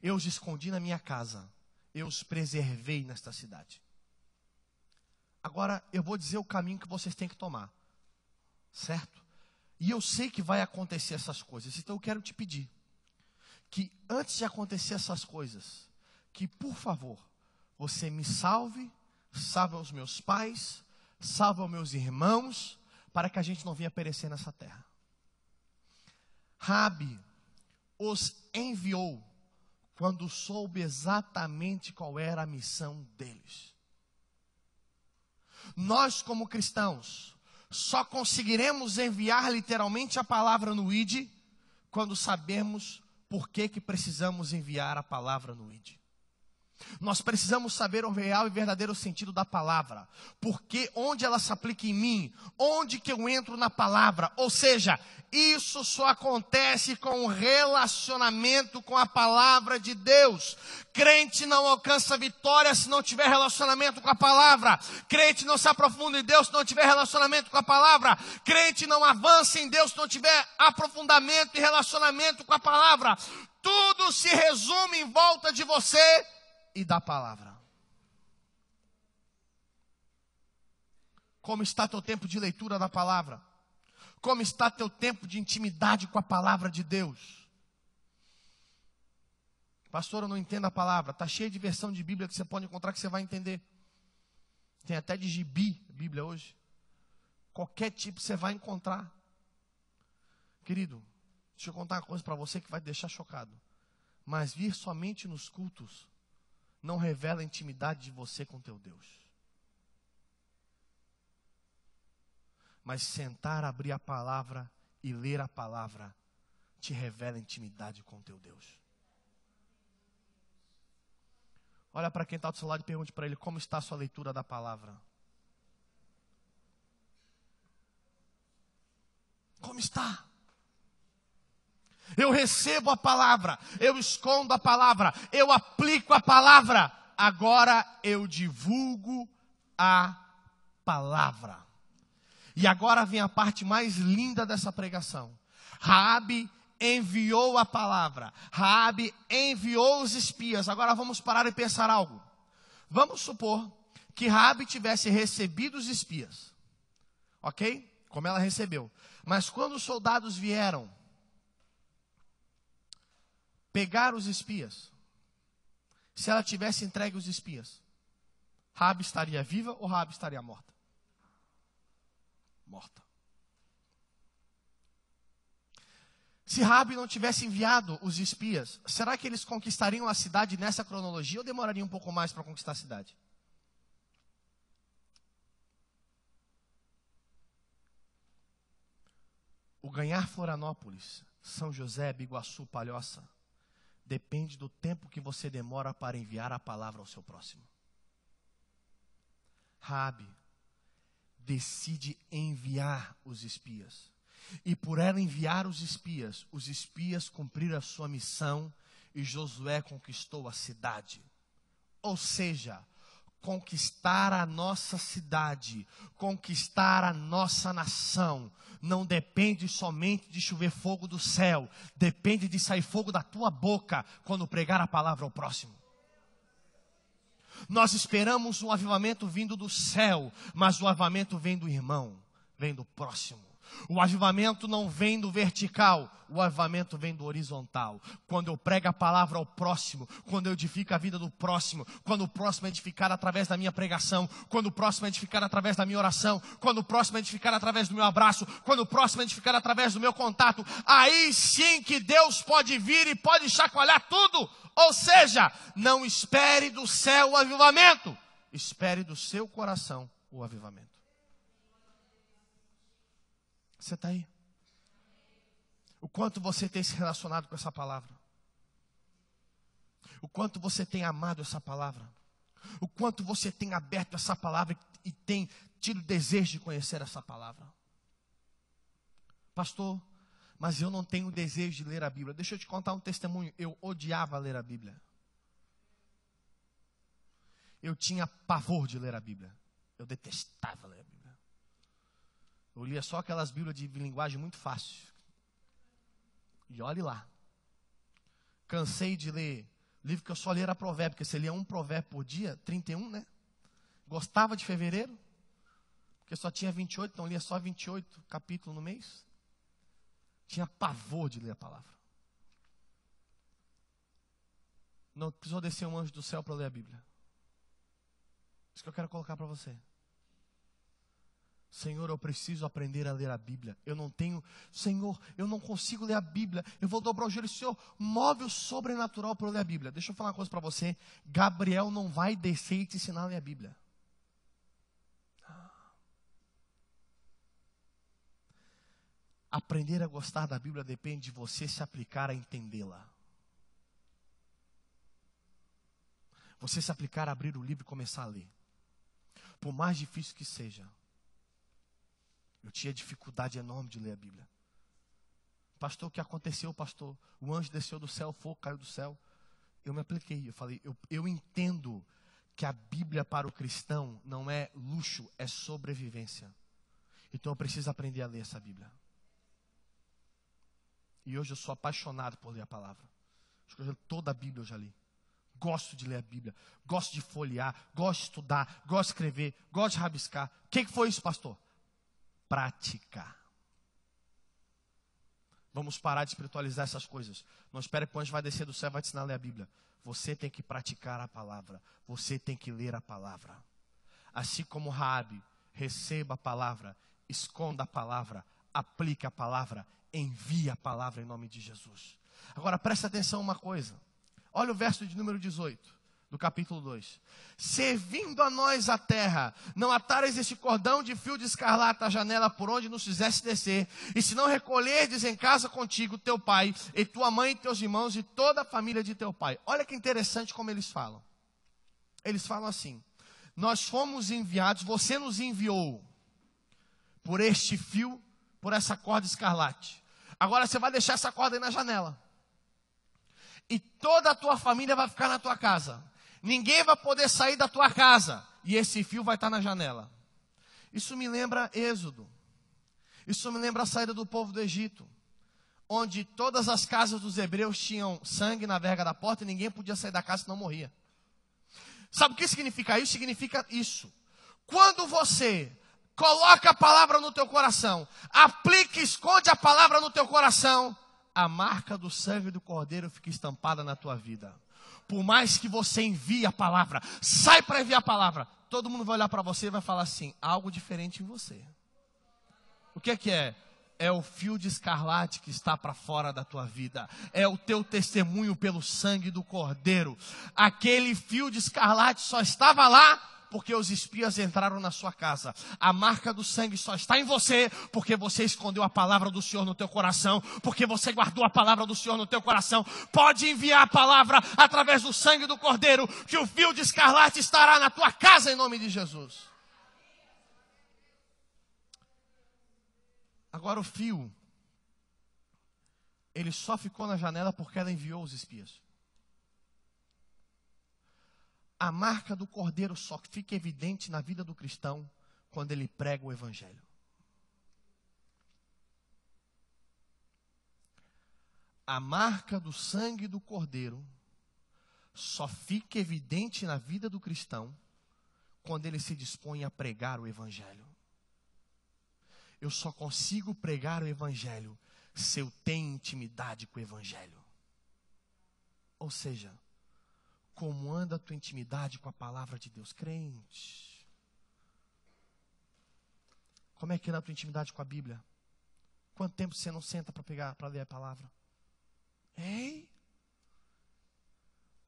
Eu os escondi na minha casa, eu os preservei nesta cidade. Agora eu vou dizer o caminho que vocês têm que tomar, certo? E eu sei que vai acontecer essas coisas, então eu quero te pedir que antes de acontecer essas coisas, que por favor, você me salve os meus pais, salve os meus irmãos, para que a gente não venha perecer nessa terra. Raabe os enviou quando soube exatamente qual era a missão deles. Nós como cristãos, só conseguiremos enviar literalmente a palavra no ID, quando sabemos por que precisamos enviar a palavra no ID. Nós precisamos saber o real e verdadeiro sentido da palavra. Porque onde ela se aplica em mim, onde que eu entro na palavra. Ou seja, isso só acontece com o relacionamento com a palavra de Deus. Crente não alcança vitória se não tiver relacionamento com a palavra. Crente não se aprofunda em Deus se não tiver relacionamento com a palavra. Crente não avança em Deus se não tiver aprofundamento e relacionamento com a palavra. Tudo se resume em volta de você e da palavra. Como está teu tempo de leitura da palavra? Como está teu tempo de intimidade com a palavra de Deus? Pastor, eu não entendo a palavra. Está cheio de versão de Bíblia que você pode encontrar que você vai entender. Tem até de gibi, Bíblia hoje. Qualquer tipo você vai encontrar. Querido, deixa eu contar uma coisa para você que vai te deixar chocado. Mas vir somente nos cultos não revela a intimidade de você com teu Deus. Mas sentar, abrir a palavra e ler a palavra te revela intimidade com teu Deus. Olha para quem está do seu lado e pergunte para ele como está a sua leitura da palavra. Como está? Eu recebo a palavra, eu escondo a palavra, eu aplico a palavra. Agora eu divulgo a palavra. E agora vem a parte mais linda dessa pregação. Raabe enviou a palavra. Raabe enviou os espias. Agora vamos parar e pensar algo. Vamos supor que Raabe tivesse recebido os espias. Ok? Como ela recebeu. Mas quando os soldados vieram pegar os espias, se ela tivesse entregue os espias, Raabe estaria viva ou Raabe estaria morta? Morta. Se Raabe não tivesse enviado os espias, será que eles conquistariam a cidade nessa cronologia ou demorariam um pouco mais para conquistar a cidade? O ganhar Florianópolis, São José, Biguaçu, Palhoça, depende do tempo que você demora para enviar a palavra ao seu próximo. Raabe decide enviar os espias. E por ela enviar os espias cumpriram a sua missão e Josué conquistou a cidade. Ou seja, conquistar a nossa cidade, conquistar a nossa nação, não depende somente de chover fogo do céu, depende de sair fogo da tua boca quando pregar a palavra ao próximo. Nós esperamos um avivamento vindo do céu, mas o avivamento vem do irmão, vem do próximo. O avivamento não vem do vertical, o avivamento vem do horizontal. Quando eu prego a palavra ao próximo, quando eu edifico a vida do próximo, quando o próximo é edificado através da minha pregação, quando o próximo é edificado através da minha oração, quando o próximo é edificado através do meu abraço, quando o próximo é edificado através do meu contato, aí sim que Deus pode vir e pode chacoalhar tudo. Ou seja, não espere do céu o avivamento, espere do seu coração o avivamento. Você está aí? O quanto você tem se relacionado com essa palavra? O quanto você tem amado essa palavra? O quanto você tem aberto essa palavra e tem tido desejo de conhecer essa palavra? Pastor, mas eu não tenho desejo de ler a Bíblia. Deixa eu te contar um testemunho. Eu odiava ler a Bíblia. Eu tinha pavor de ler a Bíblia. Eu detestava ler a Bíblia. Eu lia só aquelas Bíblias de linguagem muito fácil. E olhe lá. Cansei de ler livro que eu só lia era provérbio, porque você lia um provérbio por dia, 31, né? Gostava de fevereiro, porque só tinha 28, então lia só 28 capítulos no mês. Tinha pavor de ler a palavra. Não precisou descer um anjo do céu para ler a Bíblia. Isso que eu quero colocar para você. Senhor, eu preciso aprender a ler a Bíblia. Eu não tenho, Senhor, eu não consigo ler a Bíblia. Eu vou dobrar o joelho, Senhor, move o sobrenatural para eu ler a Bíblia. Deixa eu falar uma coisa para você. Gabriel não vai descer e te ensinar a ler a Bíblia. Aprender a gostar da Bíblia depende de você se aplicar a entendê-la. Você se aplicar a abrir o livro e começar a ler. Por mais difícil que seja. Eu tinha dificuldade enorme de ler a Bíblia. Pastor, o que aconteceu, pastor? O anjo desceu do céu, o fogo caiu do céu. Eu me apliquei, eu falei, eu entendo que a Bíblia para o cristão não é luxo, é sobrevivência. Então eu preciso aprender a ler essa Bíblia. E hoje eu sou apaixonado por ler a palavra. Toda a Bíblia eu já li. Gosto de ler a Bíblia, gosto de folhear, gosto de estudar, gosto de escrever, gosto de rabiscar. O que foi isso, pastor? Praticar. Vamos parar de espiritualizar essas coisas. Não espere que o anjo vai descer do céu e vai te ensinar a ler a Bíblia. Você tem que praticar a palavra. Você tem que ler a palavra. Assim como Raabe, receba a palavra, esconda a palavra, aplique a palavra, envie a palavra em nome de Jesus. Agora presta atenção uma coisa. Olha o verso de número 18. Do capítulo 2. Servindo a nós a terra, não atares este cordão de fio de escarlata à janela por onde nos fizesse descer, e se não recolherdes em casa contigo teu pai, e tua mãe, e teus irmãos, e toda a família de teu pai. Olha que interessante como eles falam. Eles falam assim, nós fomos enviados, você nos enviou por este fio, por essa corda escarlate. Agora você vai deixar essa corda aí na janela. E toda a tua família vai ficar na tua casa. Ninguém vai poder sair da tua casa. E esse fio vai estar na janela. Isso me lembra Êxodo. Isso me lembra a saída do povo do Egito. Onde todas as casas dos hebreus tinham sangue na verga da porta e ninguém podia sair da casa senão morria. Sabe o que significa isso? Significa isso. Quando você coloca a palavra no teu coração, aplica e esconde a palavra no teu coração, a marca do sangue do Cordeiro fica estampada na tua vida. Por mais que você envie a palavra, sai para enviar a palavra, todo mundo vai olhar para você e vai falar assim, algo diferente em você. O que é? É o fio de escarlate que está para fora da tua vida. É o teu testemunho pelo sangue do Cordeiro. Aquele fio de escarlate só estava lá porque os espias entraram na sua casa. A marca do sangue só está em você, porque você escondeu a palavra do Senhor no teu coração, porque você guardou a palavra do Senhor no teu coração. Pode enviar a palavra através do sangue do Cordeiro, que o fio de escarlate estará na tua casa em nome de Jesus. Agora o fio, ele só ficou na janela porque ela enviou os espias. A marca do Cordeiro só fica evidente na vida do cristão quando ele prega o Evangelho. A marca do sangue do Cordeiro só fica evidente na vida do cristão quando ele se dispõe a pregar o evangelho. Eu só consigo pregar o evangelho se eu tenho intimidade com o evangelho. Ou seja, como anda a tua intimidade com a palavra de Deus? Crente, como é que anda a tua intimidade com a Bíblia? Quanto tempo você não senta para ler a palavra? Ei!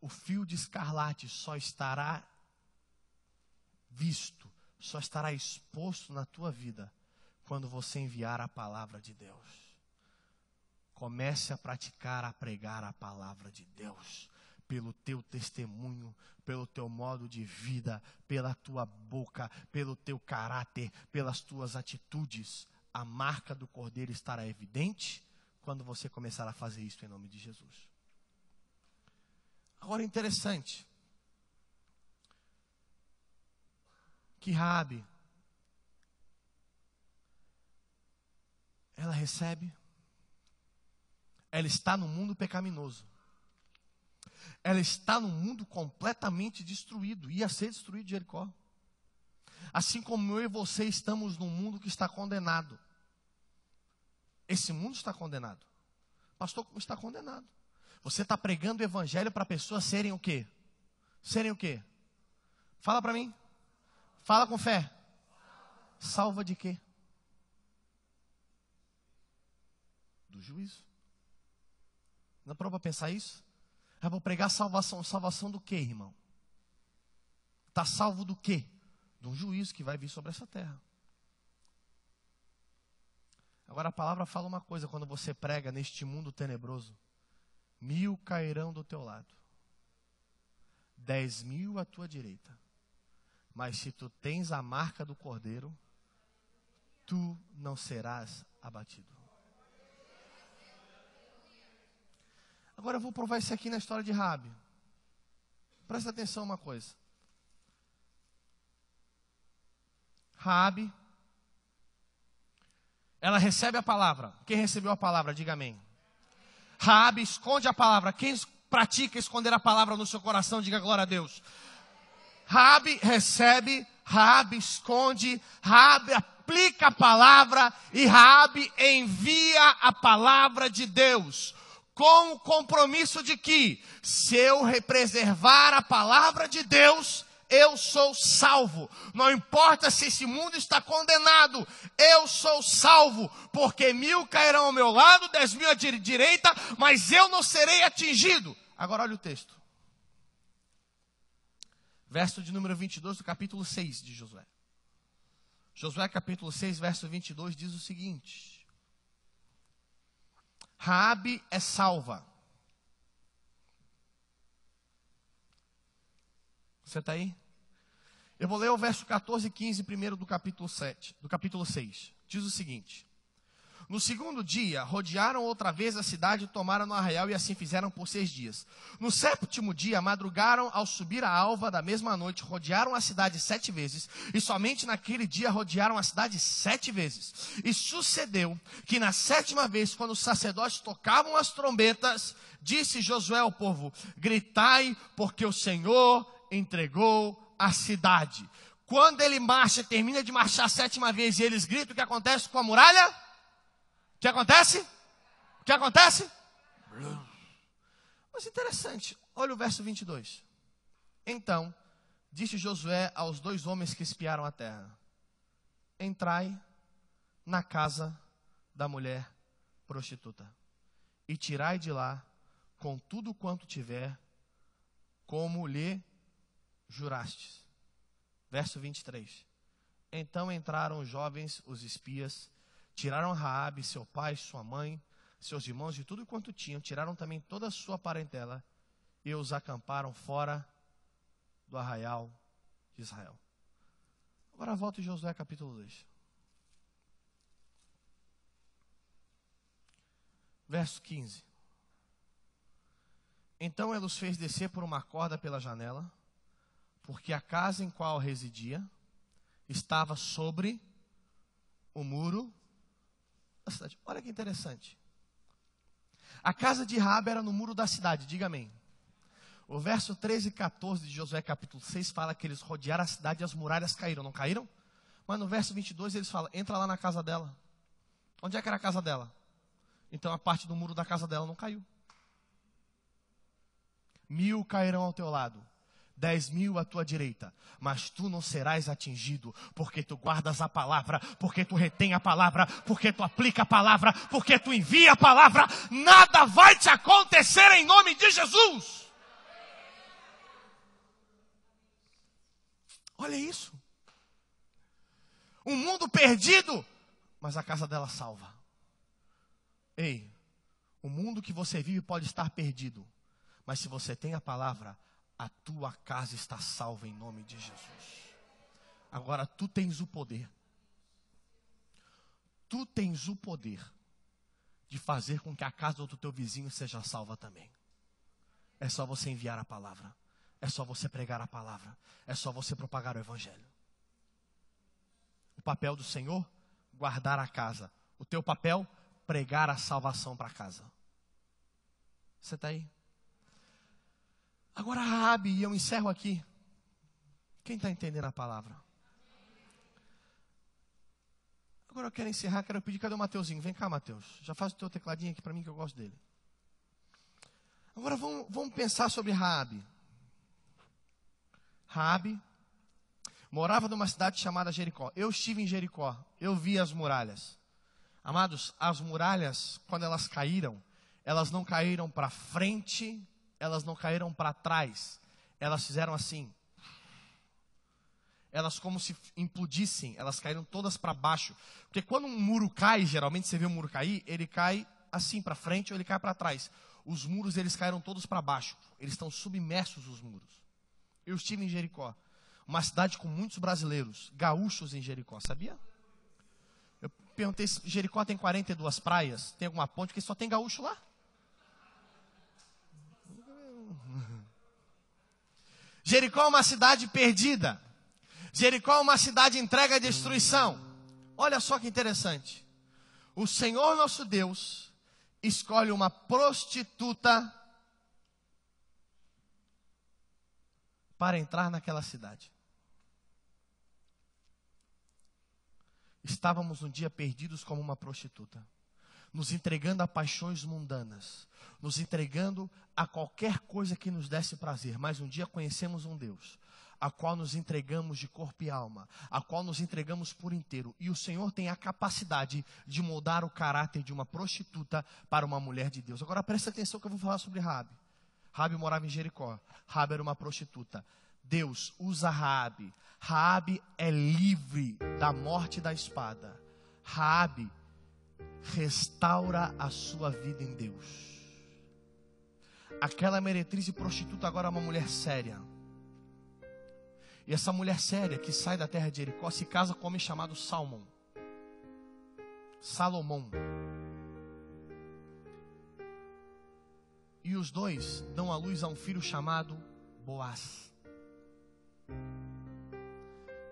O fio de escarlate só estará visto, só estará exposto na tua vida quando você enviar a palavra de Deus. Comece a praticar, a pregar a palavra de Deus, pelo teu testemunho, pelo teu modo de vida, pela tua boca, pelo teu caráter, pelas tuas atitudes. A marca do Cordeiro estará evidente quando você começar a fazer isso em nome de Jesus. Agora, interessante que Raabe, ela recebe, ela está no mundo pecaminoso, ela está no mundo completamente destruído, ia ser destruído Jericó, assim como eu e você estamos num mundo que está condenado. Esse mundo está condenado. Pastor, como está condenado? Você está pregando o evangelho para pessoas serem o quê? Serem o quê? Fala para mim. Fala com fé. Salva de quê? Do juízo. Não parou para pensar isso? Eu vou pregar salvação. Salvação do quê, irmão? Está salvo do quê? De um juízo que vai vir sobre essa terra. Agora a palavra fala uma coisa, quando você prega neste mundo tenebroso: 1000 cairão do teu lado, 10.000 à tua direita, mas se tu tens a marca do Cordeiro, tu não serás abatido. Agora eu vou provar isso aqui na história de Raabe. Presta atenção uma coisa. Raabe, ela recebe a palavra. Quem recebeu a palavra, diga amém. Raabe esconde a palavra. Quem pratica esconder a palavra no seu coração, diga glória a Deus. Raabe recebe, Raabe esconde, Raabe aplica a palavra e Raabe envia a palavra de Deus, com o compromisso de que, se eu preservar a palavra de Deus, eu sou salvo. Não importa se esse mundo está condenado, eu sou salvo, porque 1000 cairão ao meu lado, 10.000 à direita, mas eu não serei atingido. Agora olha o texto. Verso de número 22 do capítulo 6 de Josué. Josué capítulo 6, verso 22 diz o seguinte: Raabe é salva. Você está aí? Eu vou ler o verso 14 e 15 primeiro do capítulo 7, do capítulo 6. Diz o seguinte: no segundo dia, rodearam outra vez a cidade e tomaram no arraial, e assim fizeram por 6 dias. No 7º dia, madrugaram ao subir a alva da mesma noite, rodearam a cidade 7 vezes, e somente naquele dia rodearam a cidade 7 vezes. E sucedeu que na 7ª vez, quando os sacerdotes tocavam as trombetas, disse Josué ao povo: gritai, porque o Senhor entregou a cidade. Quando ele marcha, termina de marchar a 7ª vez, e eles gritam, o que acontece com a muralha? O que acontece? O que acontece? Mas interessante, olha o verso 22. Então, disse Josué aos 2 homens que espiaram a terra: entrai na casa da mulher prostituta, e tirai de lá com tudo quanto tiver, como lhe jurastes. Verso 23. Então entraram os jovens, os espias, tiraram Raabe, seu pai, sua mãe, seus irmãos e tudo quanto tinham, tiraram também toda a sua parentela e os acamparam fora do arraial de Israel. Agora volta em Josué capítulo 2. Verso 15. Então ele os fez descer por uma corda pela janela, porque a casa em qual residia estava sobre o muro da cidade. Olha que interessante. A casa de Raabe era no muro da cidade, diga amém. O verso 13 e 14 de Josué capítulo 6 fala que eles rodearam a cidade e as muralhas caíram. Não caíram? Mas no verso 22 eles falam, entra lá na casa dela. Onde é que era a casa dela? Então a parte do muro da casa dela não caiu. 1000 cairão ao teu lado, 10.000 à tua direita, mas tu não serás atingido, porque tu guardas a palavra, porque tu retém a palavra, porque tu aplica a palavra, porque tu envia a palavra. Nada vai te acontecer em nome de Jesus. Olha isso. Um mundo perdido, mas a casa dela salva. Ei, o mundo que você vive pode estar perdido, mas se você tem a palavra, a tua casa está salva em nome de Jesus. Agora tu tens o poder. Tu tens o poder de fazer com que a casa do teu vizinho seja salva também. É só você enviar a palavra. É só você pregar a palavra. É só você propagar o evangelho. O papel do Senhor, guardar a casa. O teu papel, pregar a salvação para casa. Você está aí? Agora Raabe, e eu encerro aqui. Quem está entendendo a palavra? Agora eu quero encerrar, quero pedir, cadê o Mateuzinho? Vem cá, Mateus. Já faz o teu tecladinho aqui para mim que eu gosto dele. Agora vamos pensar sobre Raabe. Raabe morava numa cidade chamada Jericó. Eu estive em Jericó, eu vi as muralhas. Amados, as muralhas, quando elas caíram, elas não caíram para frente, elas não caíram para trás. Elas fizeram assim. Elas como se implodissem, elas caíram todas para baixo. Porque quando um muro cai, geralmente você vê um muro cair, ele cai assim para frente ou ele cai para trás. Os muros, eles caíram todos para baixo. Eles estão submersos, os muros. Eu estive em Jericó, uma cidade com muitos brasileiros, gaúchos em Jericó, sabia? Eu perguntei se Jericó tem 42 praias, tem alguma ponte, porque só tem gaúcho lá. Jericó é uma cidade perdida. Jericó é uma cidade entregue à destruição. Olha só que interessante. O Senhor nosso Deus escolhe uma prostituta para entrar naquela cidade. Estávamos um dia perdidos como uma prostituta, nos entregando a paixões mundanas, nos entregando a qualquer coisa que nos desse prazer. Mas um dia conhecemos um Deus, a qual nos entregamos de corpo e alma, a qual nos entregamos por inteiro. E o Senhor tem a capacidade de moldar o caráter de uma prostituta para uma mulher de Deus. Agora presta atenção que eu vou falar sobre Raabe. Raabe morava em Jericó. Raabe era uma prostituta. Deus usa Raabe. Raabe é livre da morte e da espada. Raabe restaura a sua vida em Deus. Aquela meretriz e prostituta agora é uma mulher séria. E essa mulher séria que sai da terra de Jericó se casa com um homem chamado Salomão. E os dois dão à luz a um filho chamado Boaz.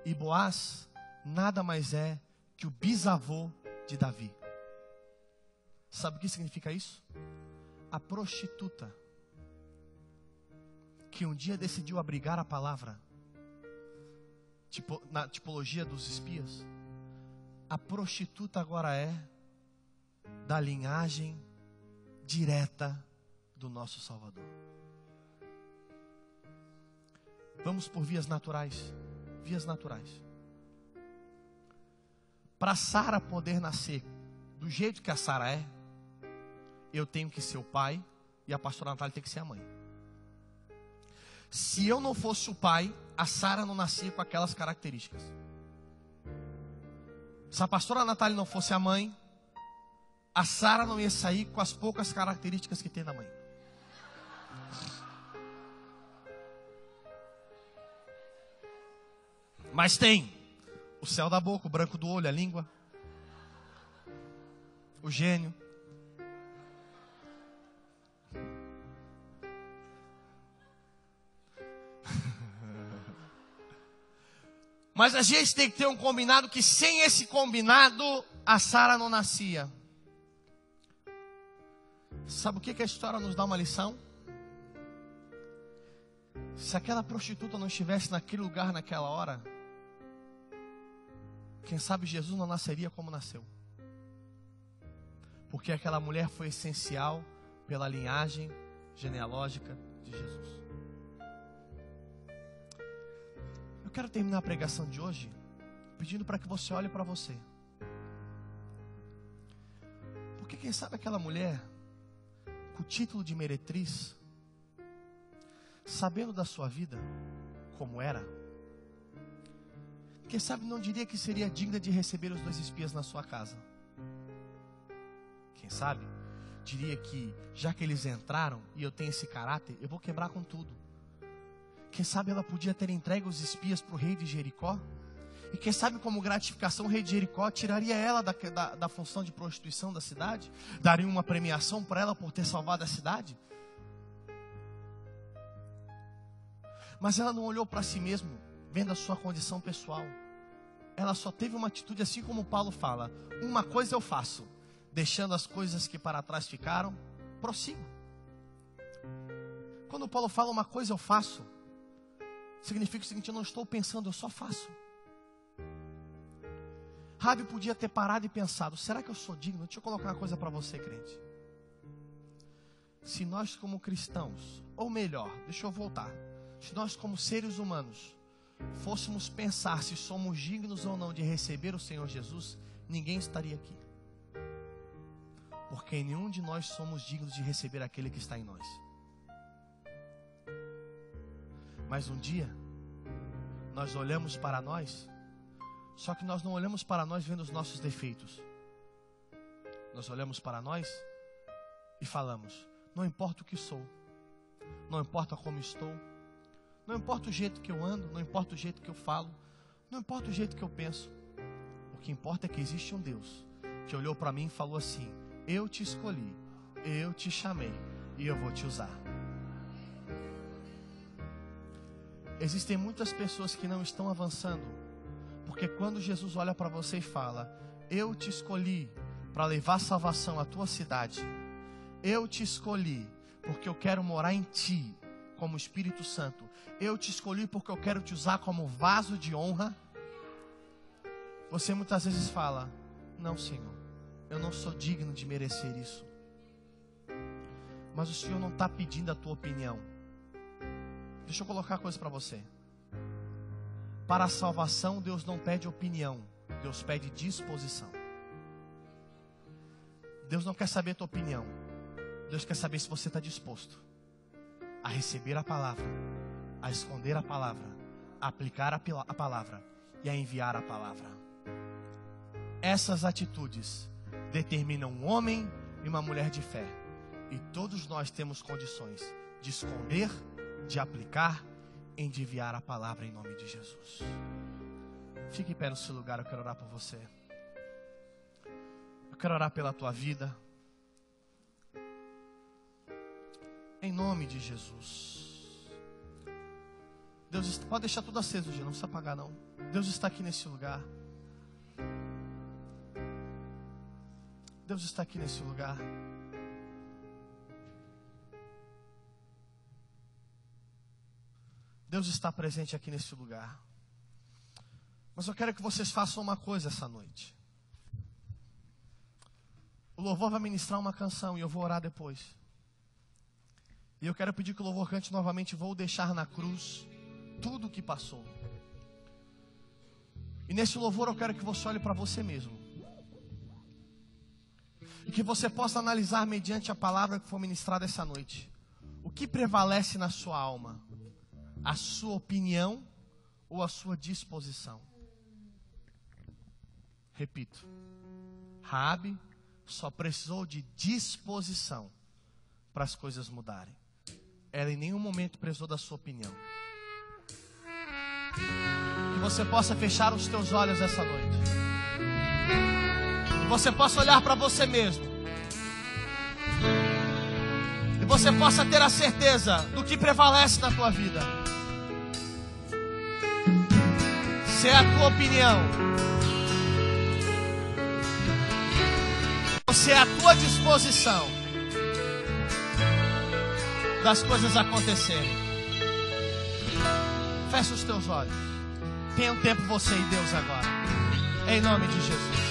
E Boaz nada mais é que o bisavô de Davi. Sabe o que significa isso? A prostituta que um dia decidiu abrigar a palavra, na tipologia dos espias, a prostituta agora é da linhagem direta do nosso Salvador. Vamos por vias naturais. Vias naturais. Para Sara poder nascer do jeito que a Sara é, eu tenho que ser o pai e a pastora Natália tem que ser a mãe. Se eu não fosse o pai, a Sara não nascia com aquelas características. Se a pastora Natália não fosse a mãe, a Sara não ia sair com as poucas características que tem na mãe. Mas tem o céu da boca, o branco do olho, a língua, o gênio. Mas a gente tem que ter um combinado que sem esse combinado a Sara não nascia. Sabe o que a história nos dá uma lição? Se aquela prostituta não estivesse naquele lugar naquela hora, quem sabe Jesus não nasceria como nasceu. Porque aquela mulher foi essencial pela linhagem genealógica de Jesus. Eu quero terminar a pregação de hoje pedindo para que você olhe para você. Porque quem sabe aquela mulher, com o título de meretriz, sabendo da sua vida, como era, quem sabe não diria que seria digna de receber os 2 espias na sua casa. Quem sabe diria que, já que eles entraram e eu tenho esse caráter, eu vou quebrar com tudo. Quem sabe ela podia ter entregue os espias para o rei de Jericó. E quem sabe como gratificação o rei de Jericó tiraria ela da função de prostituição da cidade. Daria uma premiação para ela por ter salvado a cidade. Mas ela não olhou para si mesma, vendo a sua condição pessoal. Ela só teve uma atitude assim como Paulo fala: uma coisa eu faço, deixando as coisas que para trás ficaram, prossigo. Quando Paulo fala uma coisa eu faço, significa o seguinte: eu não estou pensando, eu só faço. Raabe podia ter parado e pensado: será que eu sou digno? Deixa eu colocar uma coisa para você, crente. Se nós como cristãos, ou melhor, deixa eu voltar, se nós como seres humanos fôssemos pensar se somos dignos ou não de receber o Senhor Jesus, ninguém estaria aqui. Porque nenhum de nós somos dignos de receber aquele que está em nós. Mas um dia, nós olhamos para nós, só que nós não olhamos para nós vendo os nossos defeitos. Nós olhamos para nós e falamos: não importa o que sou, não importa como estou, não importa o jeito que eu ando, não importa o jeito que eu falo, não importa o jeito que eu penso. O que importa é que existe um Deus que olhou para mim e falou assim: eu te escolhi, eu te chamei e eu vou te usar. Existem muitas pessoas que não estão avançando, porque quando Jesus olha para você e fala: eu te escolhi para levar salvação à tua cidade, eu te escolhi porque eu quero morar em ti como Espírito Santo, eu te escolhi porque eu quero te usar como vaso de honra, você muitas vezes fala: não, Senhor, eu não sou digno de merecer isso. Mas o Senhor não está pedindo a tua opinião. Deixa eu colocar uma coisa para você. Para a salvação, Deus não pede opinião, Deus pede disposição. Deus não quer saber a tua opinião, Deus quer saber se você está disposto a receber a palavra, a esconder a palavra, a aplicar a palavra e a enviar a palavra. Essas atitudes determinam um homem e uma mulher de fé. E todos nós temos condições de esconder, de aplicar e de enviar a palavra em nome de Jesus. Fique em pé no seu lugar, eu quero orar por você. Eu quero orar pela tua vida. Em nome de Jesus. Deus pode deixar tudo aceso hoje, não precisa apagar não. Deus está aqui nesse lugar. Deus está aqui nesse lugar. Deus está presente aqui nesse lugar. Mas eu quero que vocês façam uma coisa essa noite. O louvor vai ministrar uma canção e eu vou orar depois. E eu quero pedir que o louvor cante novamente: vou deixar na cruz tudo o que passou. E nesse louvor eu quero que você olhe para você mesmo. E que você possa analisar mediante a palavra que for ministrada essa noite. O que prevalece na sua alma? A sua opinião ou a sua disposição? Repito, Raabe só precisou de disposição para as coisas mudarem. Ela em nenhum momento precisou da sua opinião. Que você possa fechar os teus olhos essa noite. Que você possa olhar para você mesmo. E você possa ter a certeza do que prevalece na tua vida. Se é a tua opinião, ou se é a tua disposição das coisas acontecerem. Fecha os teus olhos. Tenha um tempo você e Deus agora. Em nome de Jesus.